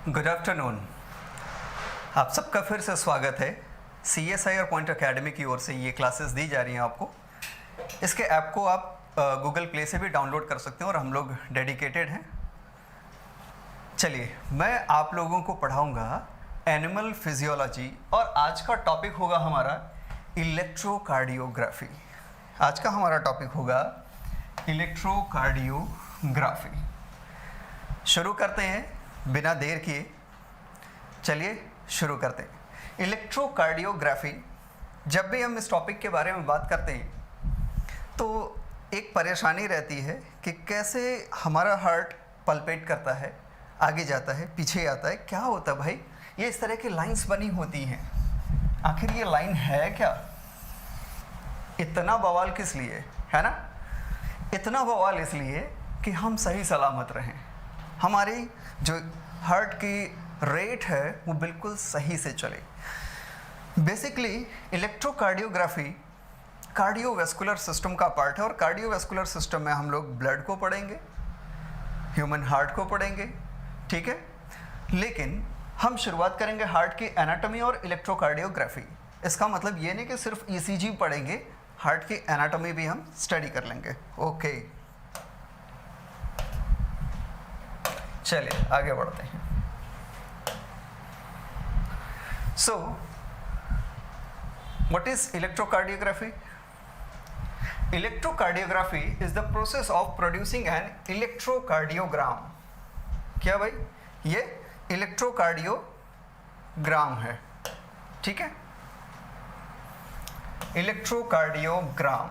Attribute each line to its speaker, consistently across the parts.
Speaker 1: Good afternoon. आप सबका फिर से स्वागत है। CSI और पॉइंट एकेडमी की ओर से ये क्लासेस दी जा रही हैं आपको। इसके ऐप को आप गूगल प्ले से भी डाउनलोड कर सकते हैं और हम लोग डेडिकेटेड हैं। चलिए, मैं आप लोगों को पढ़ाऊंगा एनिमल फिजियोलॉजी और आज का टॉपिक होगा हमारा इलेक्ट्रोकार्डियोग्राफी। आज का हमारा टॉपिक होगा इलेक्ट्रोकार्डियोग्राफी। शुरू करते हैं बिना देर किए। चलिए शुरू करते हैं। इलेक्ट्रोकार्डियोग्राफी, जब भी हम इस टॉपिक के बारे में बात करते हैं तो एक परेशानी रहती है कि कैसे हमारा हार्ट पल्पेट करता है, आगे जाता है, पीछे आता है, क्या होता है भाई। ये इस तरह की लाइंस बनी होती हैं, आखिर ये लाइन है क्या, इतना बवाल किस लिए है ना। इतना बवाल इसलिए कि हम सही सलामत रहें, हमारी जो हार्ट की रेट है वो बिल्कुल सही से चले। बेसिकली इलेक्ट्रोकार्डियोग्राफी कार्डियोवैस्कुलर सिस्टम का पार्ट है और कार्डियोवैस्कुलर सिस्टम में हम लोग ब्लड को पढ़ेंगे, ह्यूमन हार्ट को पढ़ेंगे, ठीक है। लेकिन हम शुरुआत करेंगे हार्ट की एनाटॉमी और इलेक्ट्रोकार्डियोग्राफी। इसका मतलब ये नहीं कि सिर्फ ECG पढ़ेंगे, हार्ट की एनाटॉमी भी हम स्टडी कर लेंगे। ओके, चलिए आगे बढ़ते हैं। So what is electrocardiography? Electrocardiography is the process of producing an electrocardiogram. क्या भाई? ये इलेक्ट्रोकार्डियोग्राम है, ठीक है। इलेक्ट्रोकार्डियोग्राम।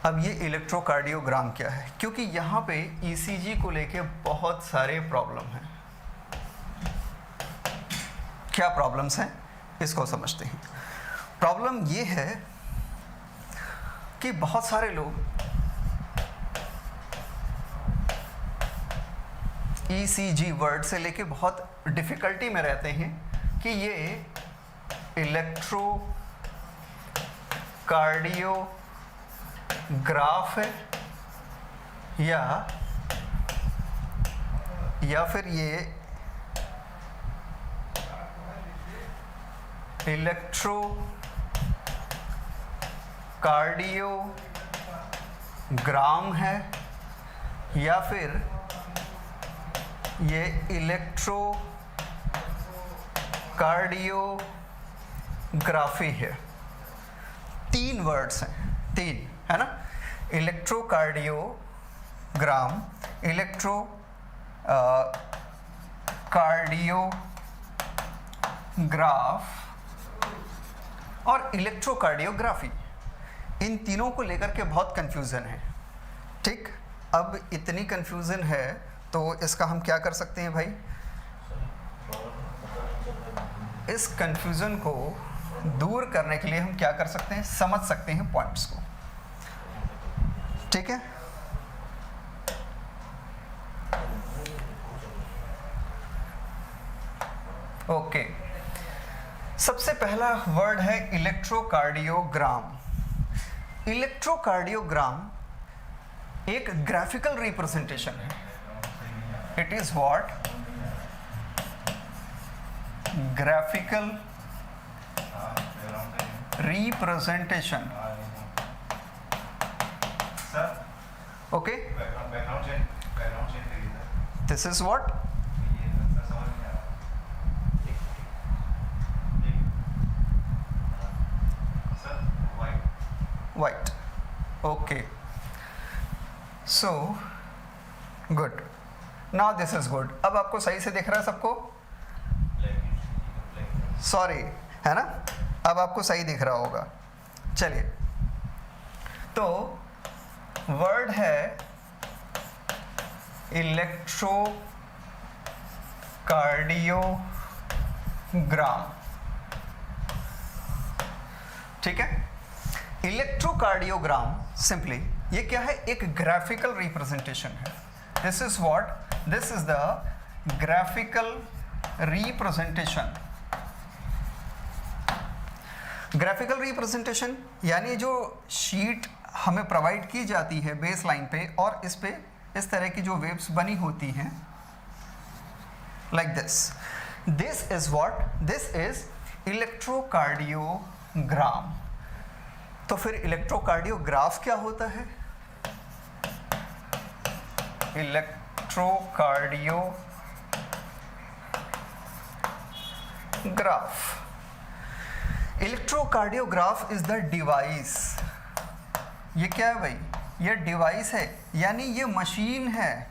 Speaker 1: अब ये इलेक्ट्रोकार्डियोग्राम क्या है? क्योंकि यहाँ पे ECG को लेके बहुत सारे प्रॉब्लम हैं। क्या प्रॉब्लम्स हैं इसको समझते हैं। प्रॉब्लम ये है कि बहुत सारे लोग ECG वर्ड से लेके बहुत डिफिकल्टी में रहते हैं कि ये इलेक्ट्रोकार्डियोग्राफ है या फिर ये इलेक्ट्रोकार्डियोग्राम है या फिर ये इलेक्ट्रोकार्डियोग्राफी है। तीन वर्ड्स हैं, तीन है ना। इलेक्ट्रोकार्डियोग्राम, इलेक्ट्रोकार्डियोग्राफ और इलेक्ट्रोकार्डियोग्राफी। इन तीनों को लेकर के बहुत कंफ्यूजन है, ठीक। अब इतनी कंफ्यूजन है तो इसका हम क्या कर सकते हैं भाई? इस कंफ्यूजन को दूर करने के लिए हम क्या कर सकते हैं? समझ सकते हैं पॉइंट्स को, ठीक है। ओके, सबसे पहला वर्ड है इलेक्ट्रोकार्डियोग्राम। इलेक्ट्रोकार्डियोग्राम एक ग्राफिकल रिप्रेजेंटेशन है। It is what? Graphical representation. Okay, this is what? white. Okay, so good. Now this is good. अब आपको सही से दिख रहा है सबको? सॉरी, है ना। अब आपको सही दिख रहा होगा। चलिए, तो वर्ड है इलेक्ट्रोकार्डियोग्राम, ठीक है। इलेक्ट्रोकार्डियोग्राम सिंपली ये क्या है? एक ग्राफिकल रिप्रेजेंटेशन है। This is what? This is the graphical representation. Graphical representation यानी जो शीट हमें प्रोवाइड की जाती है बेस लाइन पे और इस पे इस तरह की जो वेव्स बनी होती हैं, like this is what, this is electrocardiogram. तो फिर इलेक्ट्रोकार्डियोग्राफ क्या होता है? Electrocardiograph is the device. ये क्या है भाई? ये डिवाइस है, यानी ये मशीन है।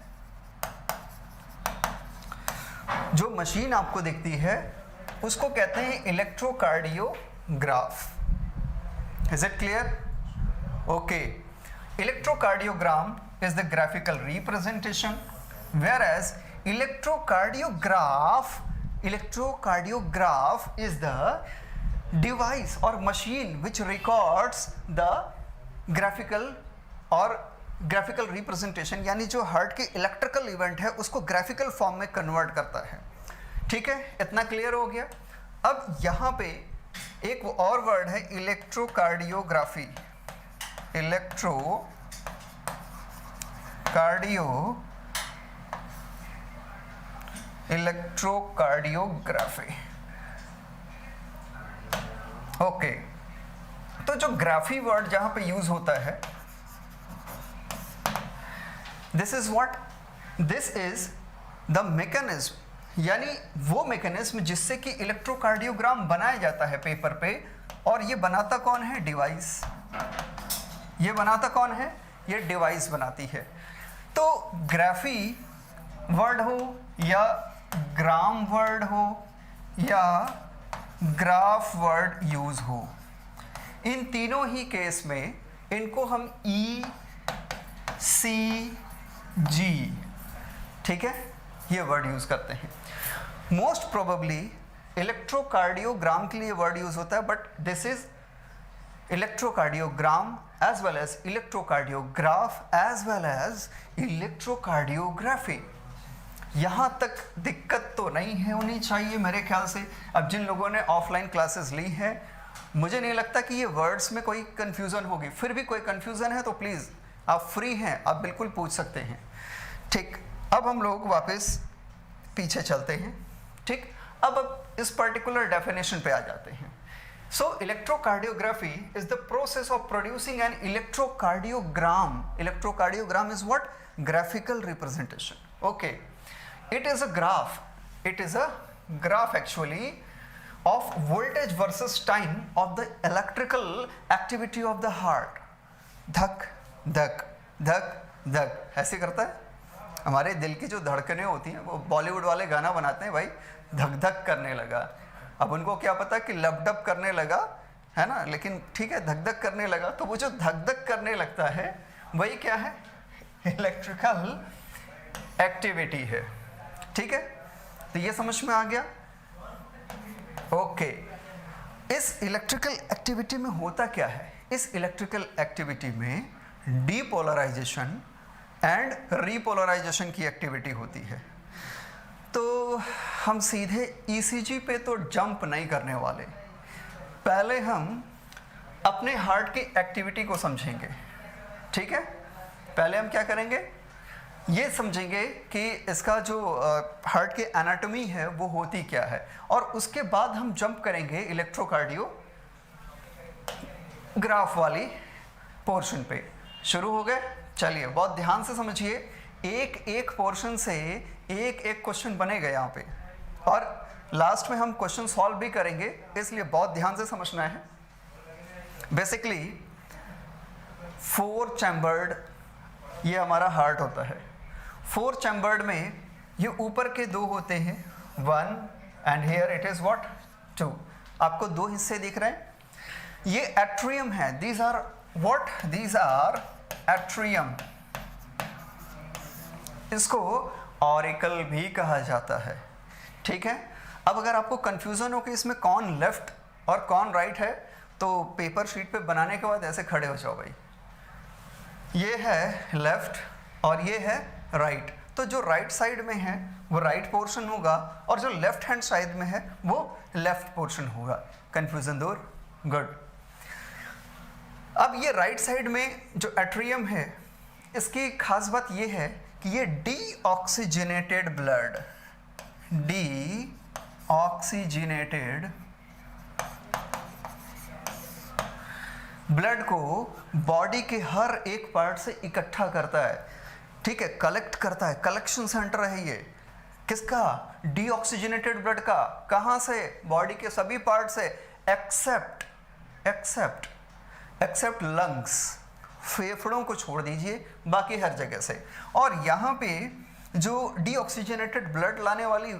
Speaker 1: जो मशीन आपको दिखती है उसको कहते हैं electrocardiograph. Is it clear? Okay. Electrocardiogram is the graphical representation, whereas electrocardiograph is the device or machine which records the graphical representation, यानी जो हार्ट के इलेक्ट्रिकल इवेंट है उसको ग्राफिकल फॉर्म में कन्वर्ट करता है। ठीक है, इतना क्लियर हो गया। अब यहाँ पे एक और वर्ड है इलेक्ट्रोकार्डियोग्राफी। इलेक्ट्रोकार्डियोग्राफी। ओके, तो जो ग्राफी वर्ड जहां पे यूज होता है, this is what, this is the mechanism, यानी वो मैकेनिज्म जिससे कि इलेक्ट्रोकार्डियोग्राम बनाया जाता है पेपर पे। और ये बनाता कौन है? डिवाइस। ये बनाता कौन है? ये डिवाइस बनाती है। तो ग्राफी वर्ड हो या ग्राम वर्ड हो या ग्राफ वर्ड यूज हो, इन तीनों ही केस में इनको हम ECG, ठीक है, ये वर्ड यूज करते हैं। मोस्ट प्रोबेबली इलेक्ट्रोकार्डियोग्राम के लिए वर्ड यूज होता है, but this is electrocardiogram as well as electrocardiograph as well as electrocardiography। यहाँ तक दिक्कत तो नहीं है होनी चाहिए मेरे ख्याल से। अब जिन लोगों ने ऑफलाइन क्लासेस ली हैं, मुझे नहीं लगता कि ये वर्ड्स में कोई कंफ्यूजन होगी। फिर भी कोई कंफ्यूजन है तो प्लीज़ आप फ्री हैं, आप बिल्कुल पूछ सकते हैं। ठीक, अब हम लोग वापस पीछे चलते हैं। ठीक, अब इस पर्टिकुलर डेफिनेशन पे आ जाते हैं। So electrocardiography is the process of producing an electrocardiogram. Electrocardiogram is what? Graphical representation. Okay. It is a graph. It is a graph actually of voltage versus time of the electrical activity of the heart. धक धक धक धक ऐसे करता है। हमारे दिल की जो धड़कनें होती हैं, वो बॉलीवुड वाले गाना बनाते हैं भाई, धक धक करने लगा। अब उनको क्या पता कि लपडप करने लगा, है ना, लेकिन ठीक है, धक धक करने लगा। तो वो जो धक धक करने लगता है वही क्या है? इलेक्ट्रिकल एक्टिविटी है। ठीक है, तो ये समझ में आ गया। ओके, इस इलेक्ट्रिकल एक्टिविटी में होता क्या है? इस इलेक्ट्रिकल एक्टिविटी में डीपोलराइजेशन एंड रीपोलराइजेशन की एक्टिविटी होती है। तो हम सीधे ECG पे तो जंप नहीं करने वाले, पहले हम अपने हार्ट की एक्टिविटी को समझेंगे। ठीक है, पहले हम क्या करेंगे? ये समझेंगे कि इसका जो हार्ट की एनाटॉमी है वो होती क्या है, और उसके बाद हम जंप करेंगे इलेक्ट्रोकार्डियोग्राफ वाली पोर्शन पे। शुरू हो गए? चलिए बहुत ध्यान से समझिए, एक एक पोर्शन से एक एक क्वेश्चन बनेगा यहाँ पे, और लास्ट में हम क्वेश्चन सॉल्व भी करेंगे, इसलिए बहुत ध्यान से समझना है। बेसिकली 4 चैम्बर्ड ये हमारा हार्ट होता है। 4 चैम्बर्ड में ये ऊपर के 2 होते हैं, 1 and here it is what 2। आपको 2 हिस्से दिख रहे हैं, ये एट्रियम है। These are what? These are atrium. इसको ऑरिकल भी कहा जाता है। ठीक है, अब अगर आपको कंफ्यूजन हो कि इसमें कौन लेफ्ट और कौन राइट है, तो पेपर शीट पे बनाने के बाद ऐसे खड़े हो जाओ भाई, ये है लेफ्ट और ये है राइट। तो जो राइट साइड में है वो राइट पोर्शन होगा, और जो लेफ्ट हैंड साइड में है वो लेफ्ट पोर्शन होगा। कंफ्यूजन दूर? गुड। अब ये राइट साइड में जो एट्रियम है, इसकी खास बात ये है कि ये डीऑक्सीजनेटेड ब्लड, डीऑक्सीजनेटेड ब्लड को बॉडी के हर एक पार्ट से इकट्ठा करता है, ठीक है, कलेक्ट करता है, कलेक्शन सेंटर है ये किसका, डीऑक्सीजनेटेड ब्लड का। कहां से, बॉडी के सभी पार्ट से, एक्सेप्ट लंग्स, फेफड़ों को छोड़ दीजिए, बाकी हर जगह से। और यहाँ पे जो डीऑक्सीजनेटेड ब्लड लाने वाली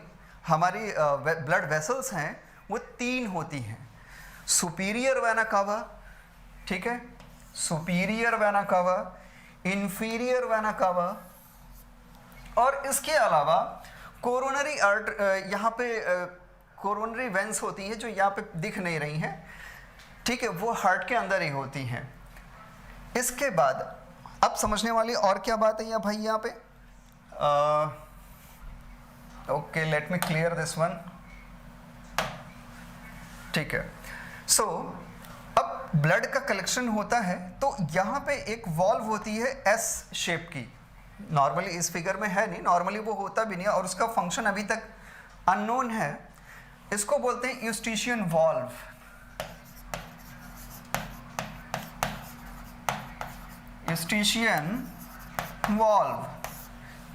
Speaker 1: हमारी ब्लड वेसल्स हैं वो 3 होती हैं, सुपीरियर वेना कावा, ठीक है, superior vena cava, inferior vena cava, और इसके अलावा कोरोनरी यहाँ पे कोरोनरी वेंस होती है जो यहाँ पे दिख नहीं रही हैं, ठीक है, वो हार्ट के अंदर ही होती हैं। इसके बाद अब समझने वाली और क्या बात है यहाँ भाई, यहाँ पे okay, late me clear this one, ठीक है। सो अब ब्लड का कलेक्शन होता है तो यहाँ पे एक वॉल्व होती है एस शेप की, नॉर्मली इस फिगर में है नहीं, नॉर्मली वो होता भी नहीं और उसका फंक्शन अभी तक अननोन है। इसको बोलते हैं यूस्टिशियन वॉल्व, यूस्टिशियन वॉल्व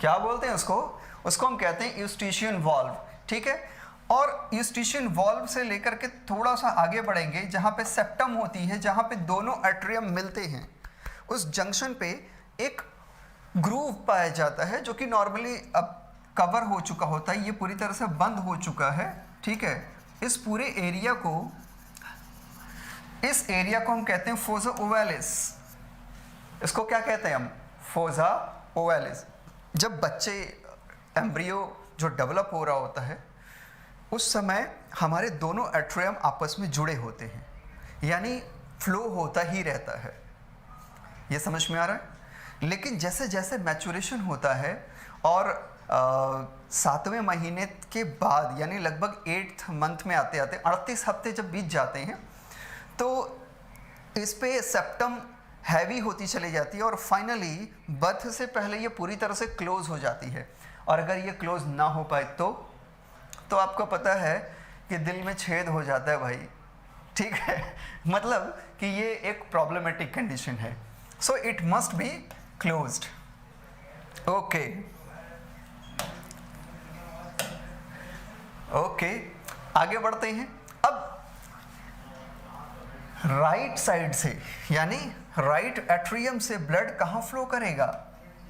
Speaker 1: क्या बोलते हैं उसको हम कहते हैं यूस्टिशियन वॉल्व, ठीक है। और यूस्टिशियन वॉल्व से लेकर के थोड़ा सा आगे बढ़ेंगे जहाँ पे सेप्टम होती है, जहाँ पे दोनों एट्रियम मिलते हैं, उस जंक्शन पे एक ग्रूव पाया जाता है जो कि नॉर्मली अब कवर हो चुका होता है, ये पूरी तरह से बंद हो चुका है, ठीक है। इस पूरे एरिया को हम कहते हैं फोसा ओवालिस। इसको क्या कहते हैं हम, फोसा ओवालिस। जब बच्चे एम्ब्रियो जो डेवलप हो रहा होता है उस समय हमारे दोनों एट्रियम आपस में जुड़े होते हैं, यानी फ्लो होता ही रहता है, ये समझ में आ रहा है। लेकिन जैसे जैसे मैचुरेशन होता है और 7वें महीने के बाद यानी लगभग 8th मंथ में आते आते 38 हफ्ते जब बीत जाते हैं तो इस पे सेप्टम हैवी होती चली जाती है और फाइनली बर्थ से पहले ये पूरी तरह से क्लोज हो जाती है। और अगर ये क्लोज ना हो पाए तो आपको पता है कि दिल में छेद हो जाता है भाई, ठीक है, मतलब कि ये एक प्रॉब्लमेटिक कंडीशन है। So it must be closed. Okay, आगे बढ़ते हैं। अब राइट साइड से यानी राइट एट्रियम से ब्लड कहाँ फ्लो करेगा,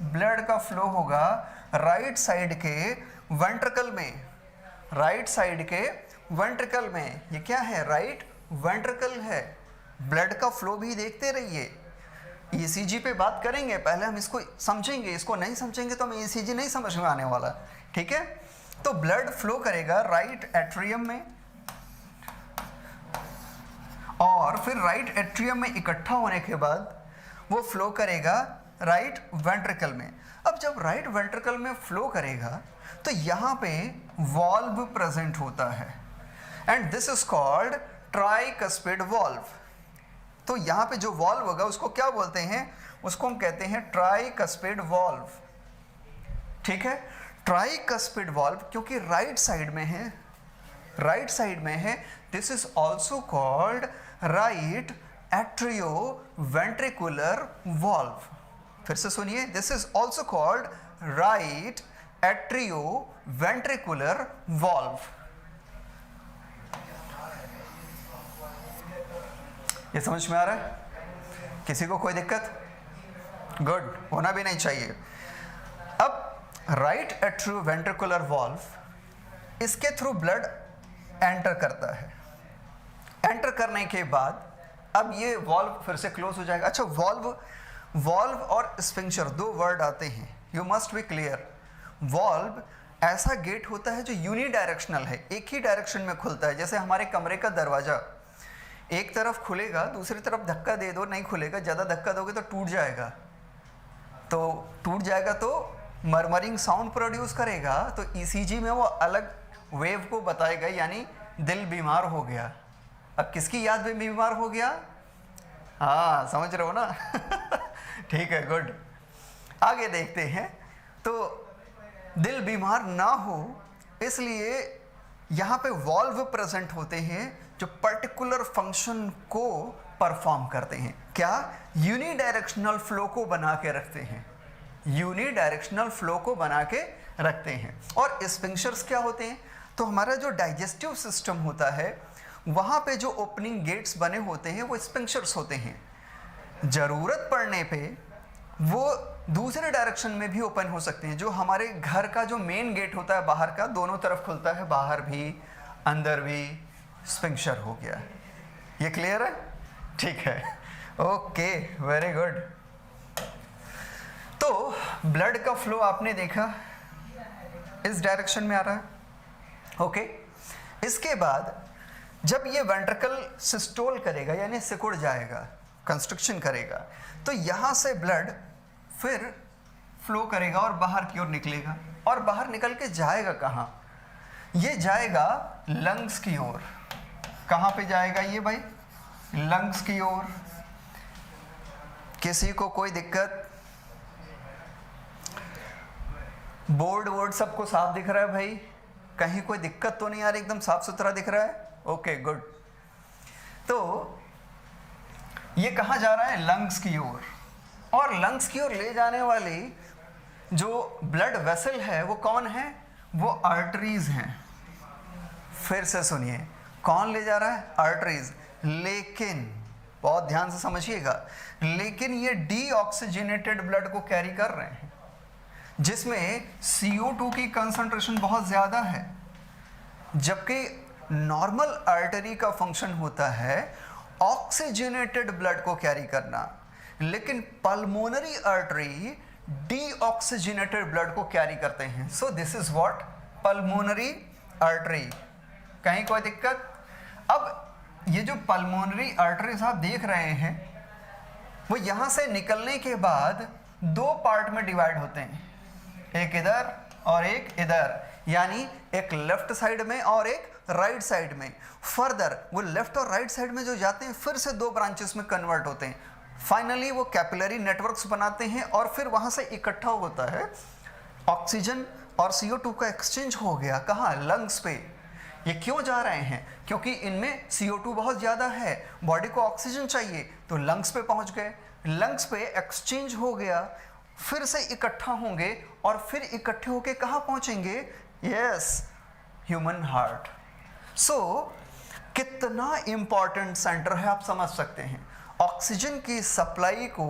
Speaker 1: ब्लड का फ्लो होगा राइट साइड के वेंट्रिकल में, राइट साइड के वेंट्रिकल में। ये क्या है, राइट वेंट्रिकल है। ब्लड का फ्लो भी देखते रहिए, ईसीजी पे बात करेंगे, पहले हम इसको समझेंगे, इसको नहीं समझेंगे तो हमें ईसीजी नहीं समझ में आने वाला, ठीक है। तो ब्लड फ्लो करेगा राइट एट्रियम में और फिर राइट एट्रियम में इकट्ठा होने के बाद वो फ्लो करेगा राइट वेंट्रिकल में। अब जब राइट वेंट्रिकल में फ्लो करेगा तो यहाँ पे वॉल्व प्रेजेंट होता है and this is called tricuspid valve. तो यहाँ पे जो वॉल्व होगा उसको क्या बोलते हैं, उसको हम कहते हैं ट्राइकस्पिड वॉल्व, ठीक है। ट्राइकस्पिड वॉल्व क्योंकि राइट साइड में है, this is also called right atrio ventricular valve. फिर से सुनिए, this is also called right atrio ventricular valve. ये समझ में आ रहा है, किसी को कोई दिक्कत, गुड, होना भी नहीं चाहिए। अब राइट एट्रियो वेंट्रिकुलर वॉल्व, इसके थ्रू ब्लड एंटर करता है। एंटर करने के बाद अब ये वॉल्व फिर से क्लोज हो जाएगा। अच्छा, वॉल्व और स्फिंक्चर दो वर्ड आते हैं, you must be clear. Valve ऐसा गेट होता है जो यूनिडायरेक्शनल है, एक ही डायरेक्शन में खुलता है। जैसे हमारे कमरे का दरवाजा एक तरफ खुलेगा, दूसरी तरफ धक्का दे दो नहीं खुलेगा, ज़्यादा धक्का दोगे तो टूट जाएगा, तो मरमरिंग साउंड प्रोड्यूस करेगा, तो ईसीजी में वो अलग वेव को बताएगा, यानी दिल बीमार हो गया। अब किसकी याद में बीमार हो गया, हाँ समझ रहे हो ना ठीक है, गुड। आगे देखते हैं। तो दिल बीमार ना हो इसलिए यहाँ पे वॉल्व प्रेजेंट होते हैं जो पर्टिकुलर फंक्शन को परफॉर्म करते हैं। क्या? यूनिडायरेक्शनल फ्लो को बना के रखते हैं, यूनिडायरेक्शनल फ्लो को बना के रखते हैं। और स्फिंक्टर्स क्या होते हैं? तो हमारा जो डाइजेस्टिव सिस्टम होता है वहाँ पे जो ओपनिंग गेट्स बने होते हैं वो स्फिंक्टर्स होते हैं। ज़रूरत पड़ने पे वो दूसरे डायरेक्शन में भी ओपन हो सकते हैं। जो हमारे घर का जो मेन गेट होता है बाहर का, दोनों तरफ खुलता है, बाहर भी अंदर भी स्फिंक्टर हो गया। ये क्लियर है? ठीक है, ओके, वेरी गुड। तो ब्लड का फ्लो आपने देखा इस डायरेक्शन में आ रहा है, ओके। इसके बाद जब ये वेंट्रिकल सिस्टोल करेगा यानी सिकुड़ जाएगा, कंस्ट्रक्शन करेगा, तो यहाँ से ब्लड फिर फ्लो करेगा और बाहर की ओर निकलेगा। और बाहर निकल के जाएगा कहाँ? ये जाएगा लंग्स की ओर। कहाँ पे जाएगा ये भाई? लंग्स की ओर। किसी को कोई दिक्कत? बोर्ड सबको साफ दिख रहा है भाई? कहीं कोई दिक्कत तो नहीं आ रही? एकदम साफ सुथरा दिख रहा है? Okay, good. तो ये कहाँ जा रहा है? लंग्स की ओर। और लंग्स की ओर ले जाने वाली जो ब्लड वेसल है वो कौन है? वो आर्टरीज हैं। फिर से सुनिए, कौन ले जा रहा है? आर्टरीज। लेकिन बहुत ध्यान से समझिएगा, लेकिन ये डीऑक्सीजनेटेड ब्लड को कैरी कर रहे हैं, जिसमें CO2 की कंसंट्रेशन बहुत ज़्यादा है। जबकि नॉर्मल आर्टरी का फंक्शन होता है ऑक्सीजनेटेड ब्लड को कैरी करना, लेकिन पल्मोनरी आर्टरी डीऑक्सीजनेटेड ब्लड को कैरी करते हैं। So this is what? Pulmonary artery. कहीं कोई दिक्कत? अब ये जो पल्मोनरी आर्टरीज आप देख रहे हैं वो यहाँ से निकलने के बाद दो पार्ट में डिवाइड होते हैं, एक इधर और एक इधर, यानी एक लेफ्ट साइड में और एक राइट साइड में। फर्दर वो लेफ्ट और राइट साइड में जो जाते हैं फिर से दो ब्रांचेस में कन्वर्ट होते हैं। फाइनली वो कैपिलरी नेटवर्क्स बनाते हैं और फिर वहाँ से इकट्ठा होता है। ऑक्सीजन और CO2 का एक्सचेंज हो गया। कहाँ? लंग्स पे। ये क्यों जा रहे हैं? क्योंकि इनमें CO2 बहुत ज़्यादा है, बॉडी को ऑक्सीजन चाहिए, तो लंग्स पे पहुँच गए। लंग्स पे एक्सचेंज हो गया, फिर से इकट्ठा होंगे और फिर इकट्ठे होके कहाँ पहुँचेंगे? Yes, human heart. सो कितना इम्पॉर्टेंट सेंटर है आप समझ सकते हैं। ऑक्सीजन की सप्लाई को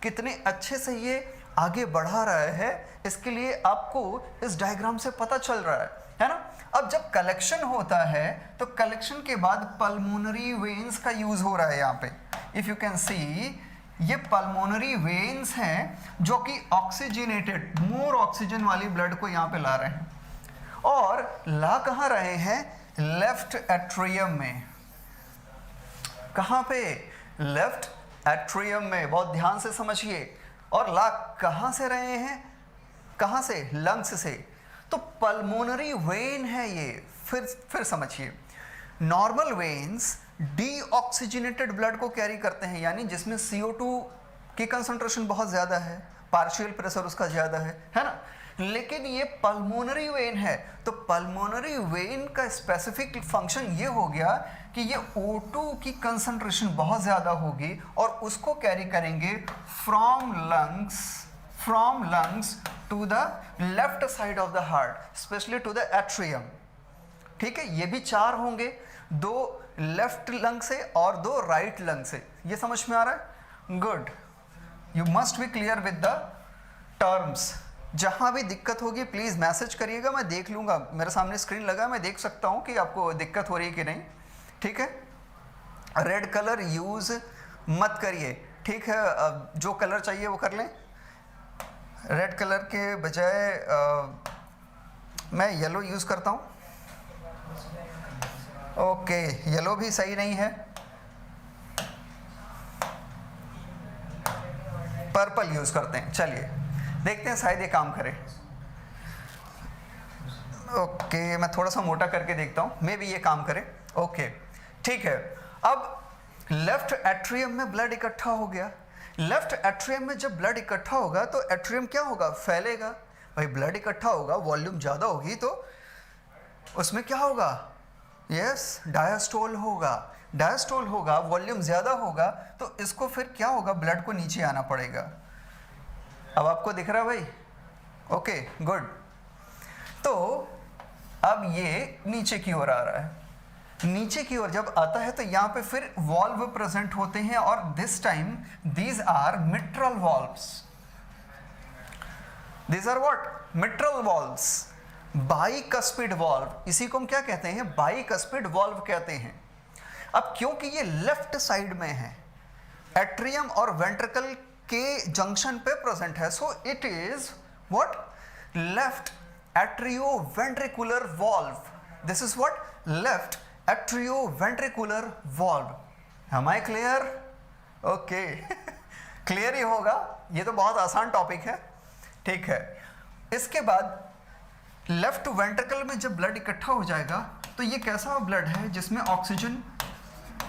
Speaker 1: कितने अच्छे से ये आगे बढ़ा रहा है, इसके लिए आपको इस डायग्राम से पता चल रहा है ना। अब जब कलेक्शन होता है तो कलेक्शन के बाद पल्मोनरी वेन्स का यूज हो रहा है। यहाँ पे इफ यू कैन सी, ये पल्मोनरी वेन्स हैं जो कि ऑक्सीजनेटेड, मोर ऑक्सीजन वाली ब्लड को यहाँ पे ला रहे हैं। और ला कहाँ रहे हैं? लेफ्ट एट्रियम में। कहाँ पे? लेफ्ट एट्रियम में। बहुत ध्यान से समझिए। और ला कहाँ से रहे हैं? कहाँ से? लंग्स से। तो पल्मोनरी वेन है ये। फिर समझिए, नॉर्मल वेन्स डीऑक्सीजनेटेड ब्लड को कैरी करते हैं, यानी जिसमें CO2 की कंसंट्रेशन बहुत ज़्यादा है, पार्शियल प्रेशर उसका ज़्यादा है ना। लेकिन ये पल्मोनरी वेन है, तो पल्मोनरी वेन का स्पेसिफिक फंक्शन ये हो गया कि ये O2 की कंसंट्रेशन बहुत ज़्यादा होगी और उसको कैरी करेंगे from lungs to the left side of the heart, specially to the atrium. ठीक है, ये भी चार होंगे, दो लेफ्ट लंग से और दो राइट लंग से। ये समझ में आ रहा है? Good. You must be clear with the terms. जहाँ भी दिक्कत होगी प्लीज़ मैसेज करिएगा, मैं देख लूँगा। मेरे सामने स्क्रीन लगा है, मैं देख सकता हूँ कि आपको दिक्कत हो रही है कि नहीं। ठीक है, रेड कलर यूज़ मत करिए, ठीक है। जो कलर चाहिए वो कर लें। रेड कलर के बजाय मैं येलो यूज़ करता हूँ। ओके, येलो भी सही नहीं है, पर्पल यूज़ करते हैं। चलिए देखते हैं, शायद ये काम करे। ओके, मैं थोड़ा सा मोटा करके देखता हूँ, मे बी ये काम करे। ओके, ठीक है। अब लेफ्ट एट्रियम में ब्लड इकट्ठा हो गया। लेफ्ट एट्रियम में जब ब्लड इकट्ठा होगा तो एट्रियम क्या होगा? फैलेगा। भाई ब्लड इकट्ठा होगा, वॉल्यूम ज़्यादा होगी तो उसमें क्या होगा? यस, डायस्टोल होगा। डायस्टोल होगा, वॉल्यूम ज़्यादा होगा, तो इसको फिर क्या होगा? ब्लड को नीचे आना पड़ेगा। अब आपको दिख रहा है भाई? Okay, good. तो अब ये नीचे की ओर आ रहा है। नीचे की ओर जब आता है तो यहाँ पे फिर वॉल्व प्रेजेंट होते हैं, और this time these are mitral valves. These are what? Mitral valves. Bicuspid valve, इसी को हम क्या कहते हैं? बाइकस्पिड वॉल्व कहते हैं। अब क्योंकि ये लेफ्ट साइड में है, एट्रियम और वेंट्रिकल के जंक्शन पे प्रेजेंट है, so it is what? Left atrioventricular valve. This is what? Left atrioventricular valve. Am I clear? Okay, clear ही होगा, ये तो बहुत आसान टॉपिक है, ठीक है। इसके बाद लेफ्ट वेंट्रिकल में जब ब्लड इकट्ठा हो जाएगा तो ये कैसा ब्लड है? जिसमें ऑक्सीजन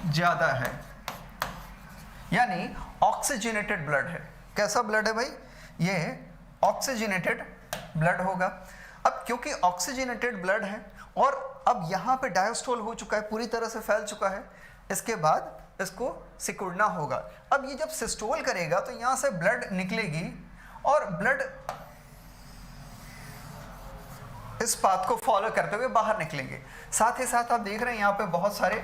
Speaker 1: ज्यादा है, यानी ऑक्सीजनेटेड ब्लड है। कैसा ब्लड है भाई? ये ऑक्सीजनेटेड ब्लड होगा। अब क्योंकि ऑक्सीजनेटेड ब्लड है और अब यहाँ पे डायस्टोल हो चुका है, पूरी तरह से फैल चुका है, इसके बाद इसको सिकुड़ना होगा। अब ये जब सिस्टोल करेगा तो यहाँ से ब्लड निकलेगी और ब्लड इस पाथ को फॉलो करते हुए बाहर निकलेंगे। साथ ही साथ आप देख रहे हैं यहाँ पे बहुत सारे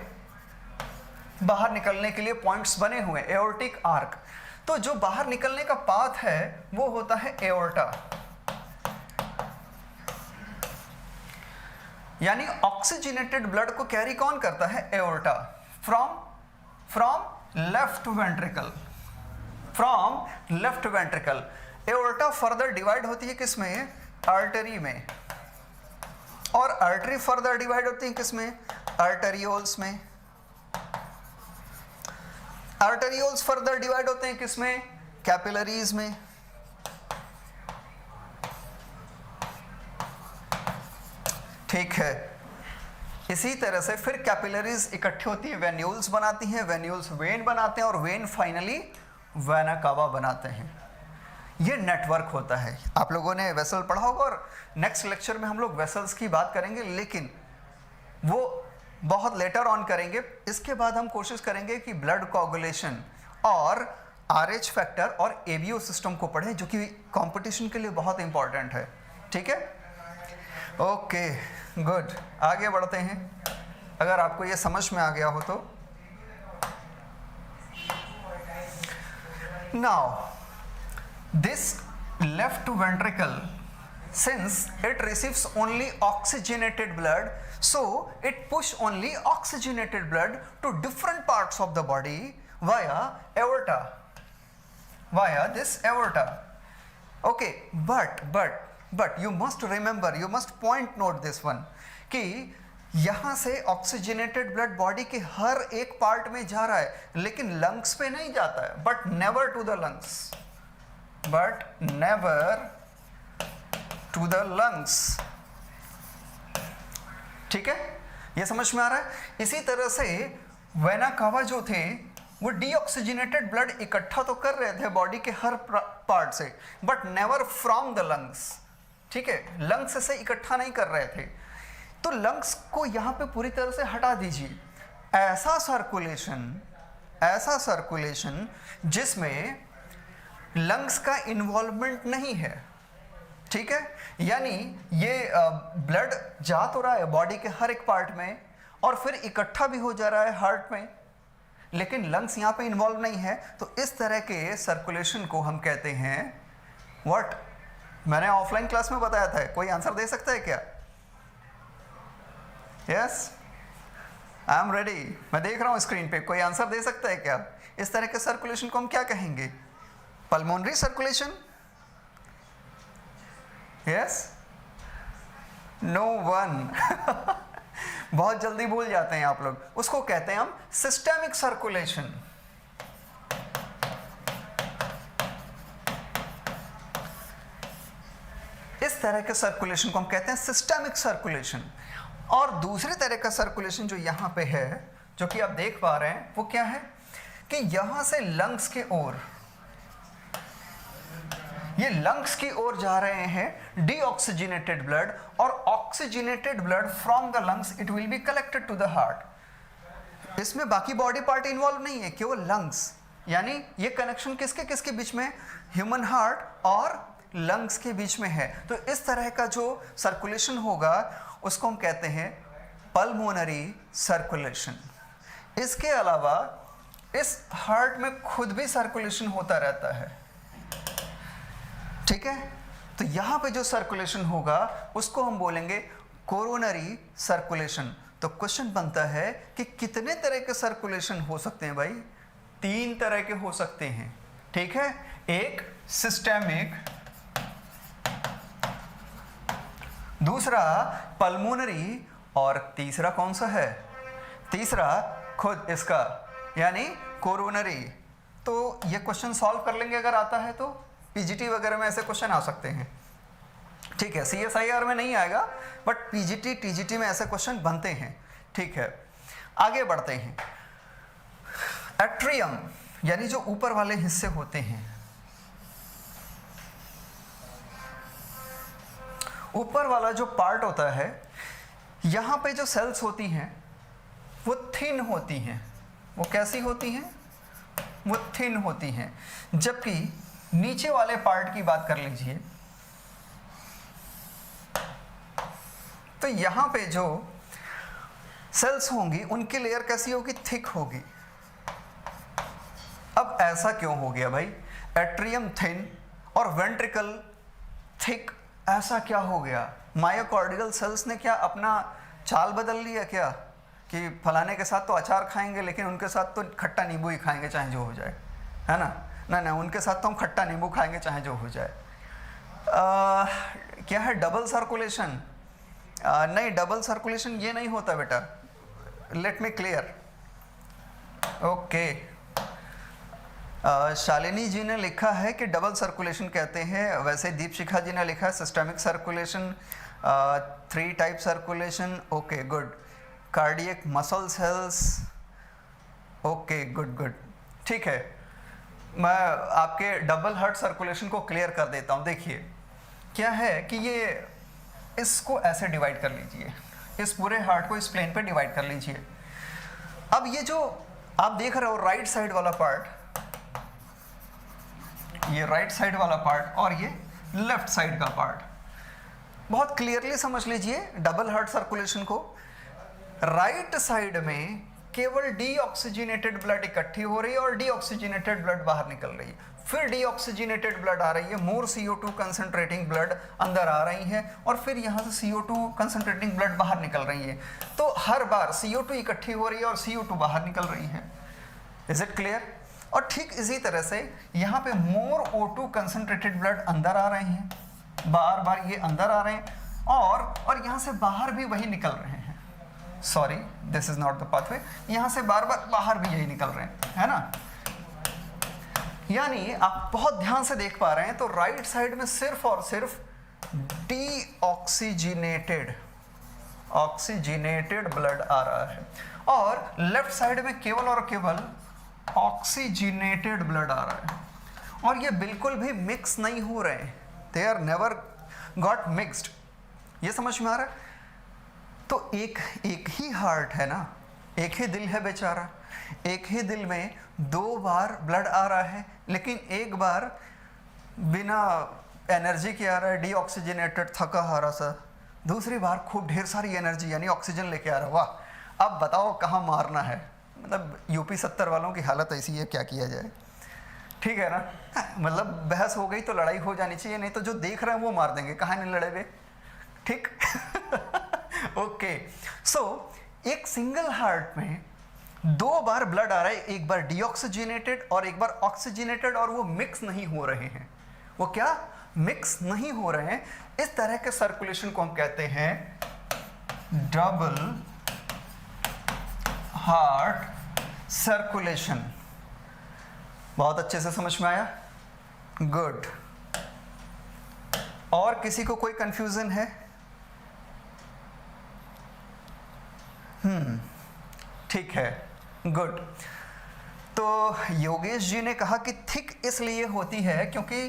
Speaker 1: बाहर निकलने के लिए पॉइंट्स बने हुए, एओर्टिक आर्क। तो जो बाहर निकलने का पाथ है वो होता है एओर्टा, यानी ऑक्सीजनेटेड ब्लड को कैरी कौन करता है? Aorta. From left ventricle, from left ventricle. Aorta further divide होती है किसमें? आर्टरी में। और आर्टरी फर्दर डिवाइड होती है किसमें? आर्टरियोल्स में। आर्टरियोल्स फर्दर डिवाइड होते हैं किसमें? कैपिलरीज में। ठीक है, इसी तरह से फिर कैपिलरीज इकट्ठी होती है, वेन्यूल्स बनाती हैं, वेन्यूल्स वेन बनाते हैं और वेन फाइनली वेना कावा बनाते हैं। ये नेटवर्क होता है। आप लोगों ने वेसल पढ़ा होगा और नेक्स्ट लेक्चर में हम लोग वेसल्स की बात करेंगे, लेकिन वो बहुत लेटर ऑन करेंगे। इसके बाद हम कोशिश करेंगे कि ब्लड कोगुलेशन और RH फैक्टर और ABO सिस्टम को पढ़ें, जो कि कंपटीशन के लिए बहुत इंपॉर्टेंट है। ठीक है, ओके, गुड। आगे बढ़ते हैं, अगर आपको ये समझ में आ गया हो तो। Now this left ventricle, since it receives only oxygenated blood, so it push only oxygenated blood to different parts of the body via aorta, via this aorta. Okay, but you must remember, you must point note this one, कि यहाँ से oxygenated blood body के हर एक part में जा रहा है, लेकिन लंग्स पे नहीं जाता है, but never to the lungs, but never to the lungs। ठीक है, ये समझ में आ रहा है? इसी तरह से वेना कावा जो थे वो डीऑक्सीजनेटेड ब्लड इकट्ठा तो कर रहे थे बॉडी के हर पार्ट से, but never from the lungs. ठीक है, लंग्स से इकट्ठा नहीं कर रहे थे। तो लंग्स को यहाँ पे पूरी तरह से हटा दीजिए। ऐसा सर्कुलेशन जिसमें लंग्स का इन्वॉल्वमेंट नहीं है। ठीक है, यानी ये ब्लड जा तो रहा है बॉडी के हर एक पार्ट में और फिर इकट्ठा भी हो जा रहा है हार्ट में, लेकिन लंग्स यहाँ पे इन्वॉल्व नहीं है। तो इस तरह के सर्कुलेशन को हम कहते हैं व्हाट? मैंने ऑफलाइन क्लास में बताया था, कोई आंसर दे सकता है क्या? Yes, I am ready. मैं देख रहा हूँ स्क्रीन पे, कोई आंसर दे सकता है क्या? इस तरह के सर्कुलेशन को हम क्या कहेंगे? Pulmonary circulation? Yes, no one. बहुत जल्दी भूल जाते हैं आप लोग। उसको कहते हैं हम सिस्टेमिक सर्कुलेशन। इस तरह के सर्कुलेशन को हम कहते हैं सिस्टेमिक सर्कुलेशन। और दूसरी तरह का सर्कुलेशन जो यहां पे है, जो कि आप देख पा रहे हैं, वो क्या है कि यहां से लंग्स के ओर ये लंग्स की ओर जा रहे हैं डीऑक्सीजनेटेड ब्लड, और oxygenated blood from the lungs it will be collected to the heart. इसमें बाकी बॉडी पार्ट इन्वॉल्व नहीं है, केवल लंग्स। यानी ये कनेक्शन किसके किसके बीच में? ह्यूमन हार्ट और लंग्स के बीच में है। तो इस तरह का जो सर्कुलेशन होगा उसको हम कहते हैं पल्मोनरी सर्कुलेशन। इसके अलावा इस हार्ट में खुद भी सर्कुलेशन होता रहता है, ठीक है। तो यहां पे जो सर्कुलेशन होगा उसको हम बोलेंगे कोरोनरी सर्कुलेशन। तो क्वेश्चन बनता है कि कितने तरह के सर्कुलेशन हो सकते हैं भाई? 3 तरह के हो सकते हैं, ठीक है। एक सिस्टेमिक, दूसरा पल्मोनरी, और तीसरा कौन सा है? तीसरा खुद इसका यानी कोरोनरी। तो ये क्वेश्चन सॉल्व कर लेंगे अगर आता है तो। पीजीटी वगैरह में ऐसे क्वेश्चन आ सकते हैं, ठीक है। सीएसआईआर में नहीं आएगा, बट पीजीटी टीजीटी में ऐसे क्वेश्चन बनते हैं, ठीक है। आगे बढ़ते हैं। एट्रियम यानी जो ऊपर वाले हिस्से होते हैं, ऊपर वाला जो पार्ट होता है, यहां पे जो सेल्स होती हैं वो थिन होती हैं। वो कैसी होती हैं? वो थिन होती हैं। जबकि नीचे वाले पार्ट की बात कर लीजिए, तो यहां पे जो सेल्स होंगी उनकी लेयर कैसी होगी? थिक होगी। अब ऐसा क्यों हो गया भाई? एट्रियम थिन और वेंट्रिकल थिक, ऐसा क्या हो गया? मायोकार्डियल सेल्स ने क्या अपना चाल बदल लिया क्या कि फलाने के साथ तो अचार खाएंगे लेकिन उनके साथ तो खट्टा नींबू ही खाएंगे चाहे जो हो जाए, है ना? ना उनके साथ तो हम खट्टा नींबू खाएंगे चाहे जो हो जाए। क्या है डबल सर्कुलेशन? नहीं, डबल सर्कुलेशन ये नहीं होता बेटा। Let me clear. Okay, Shalini ji ने लिखा है कि डबल सर्कुलेशन कहते हैं, वैसे दीपशिखा जी ने लिखा है systemic circulation, 3 type circulation. Okay good. Cardiac muscle cells, okay good, ठीक है। मैं आपके डबल हार्ट सर्कुलेशन को क्लियर कर देता हूँ। देखिए क्या है कि ये इसको ऐसे डिवाइड कर लीजिए, इस पूरे हार्ट को इस प्लेन पे डिवाइड कर लीजिए। अब ये जो आप देख रहे हो राइट साइड वाला पार्ट, ये राइट साइड वाला पार्ट और ये लेफ्ट साइड का पार्ट, बहुत क्लियरली समझ लीजिए डबल हार्ट सर्कुलेशन को। राइट साइड में केवल डीऑक्सीजनेटेड ब्लड इकट्ठी हो रही है और डीऑक्सीजनेटेड ब्लड बाहर निकल रही है। फिर डीऑक्सीजनेटेड ब्लड आ रही है, मोर CO2 कंसंट्रेटिंग ब्लड अंदर आ रही है, और फिर यहाँ से CO2 कंसंट्रेटिंग ब्लड बाहर निकल रही है। तो हर बार CO2 इकट्ठी हो रही है और CO2 बाहर निकल रही है। Is it clear? और ठीक इसी तरह से यहाँ पे मोर O2 कंसंट्रेटेड ब्लड अंदर आ रहे हैं, बार बार ये अंदर आ रहे हैं, और यहाँ से बाहर भी वही निकल रहे हैं। Sorry, this is not the pathway. यहाँ से बार बार बाहर भी यही निकल रहे हैं, है ना? यानी आप बहुत ध्यान से देख पा रहे हैं तो राइट साइड में सिर्फ और सिर्फ ऑक्सीजनेटेड ब्लड आ रहा है, और लेफ्ट साइड में केवल और केवल ऑक्सीजनेटेड ब्लड आ रहा है। और ये बिल्कुल भी मिक्स नहीं हो रहे हैं, they are never got mixed. ये समझ में आ रहा है? तो एक ही हार्ट है ना, एक ही दिल है बेचारा, एक ही दिल में 2 बार ब्लड आ रहा है, लेकिन एक बार बिना एनर्जी के आ रहा है, डीऑक्सीजनेटेड थका हारा सा, दूसरी बार खूब ढेर सारी एनर्जी यानी ऑक्सीजन लेके आ रहा है। वाह! अब बताओ कहाँ मारना है? मतलब यूपी 70 वालों की हालत ऐसी है, क्या किया जाए? ठीक है ना? मतलब बहस हो गई तो लड़ाई हो जानी चाहिए, नहीं तो जो देख रहे हैं वो मार देंगे, कहाँ नहीं लड़े हुए, ठीक? ओके, सो एक सिंगल हार्ट में 2 बार ब्लड आ रहा है, एक बार डीऑक्सीजनेटेड और एक बार ऑक्सीजनेटेड, और वो मिक्स नहीं हो रहे हैं। वो क्या मिक्स नहीं हो रहे हैं? इस तरह के सर्कुलेशन को हम कहते हैं डबल हार्ट सर्कुलेशन। बहुत अच्छे से समझ में आया? गुड। और किसी को कोई कंफ्यूजन है? ठीक है, गुड। तो योगेश जी ने कहा कि थिक इसलिए होती है क्योंकि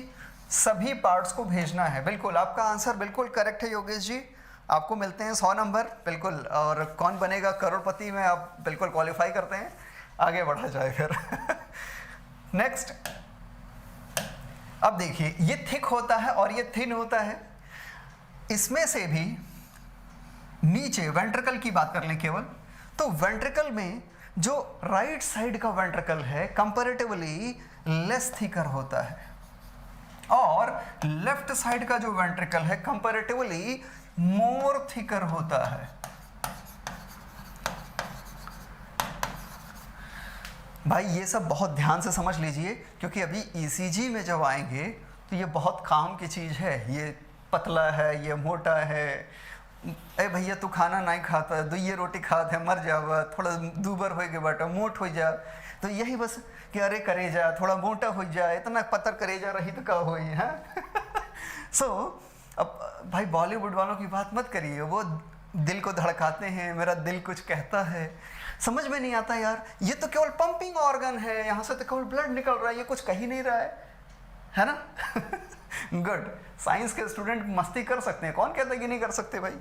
Speaker 1: सभी पार्ट्स को भेजना है। बिल्कुल, आपका आंसर बिल्कुल करेक्ट है योगेश जी, आपको मिलते हैं 100 नंबर बिल्कुल। और कौन बनेगा करोड़पति में आप बिल्कुल क्वालिफाई करते हैं, आगे बढ़ा जाए फिर। नेक्स्ट, अब देखिए ये थिक होता है और ये थिन होता है। इसमें से भी नीचे वेंट्रिकल की बात कर लें केवल, तो वेंट्रिकल में जो राइट साइड का वेंट्रिकल है कंपैरेटिवली लेस थिकर होता है, और लेफ्ट साइड का जो वेंट्रिकल है कंपैरेटिवली मोर थिकर होता है। भाई ये सब बहुत ध्यान से समझ लीजिए, क्योंकि अभी ईसीजी में जब आएंगे तो ये बहुत काम की चीज़ है। ये पतला है, ये मोटा है, अरे भैया तू खाना नहीं खाता, दुइये रोटी खात है मर जावा, थोड़ा दूबर हो गए बाटा मोट हो जा, तो यही बस कि अरे करे जा थोड़ा मोटा हो जा, इतना पत्थर करे जा रही तो क्या हो है। सो अब भाई बॉलीवुड वालों की बात मत करिए, वो दिल को धड़काते हैं, मेरा दिल कुछ कहता है, समझ में नहीं आता यार, ये तो केवल पंपिंग ऑर्गन है, यहाँ से तो केवल ब्लड निकल रहा है, ये कुछ कह ही नहीं रहा है ना। गुड, साइंस के स्टूडेंट मस्ती कर सकते हैं, कौन कहता है कि नहीं कर सकते भाई।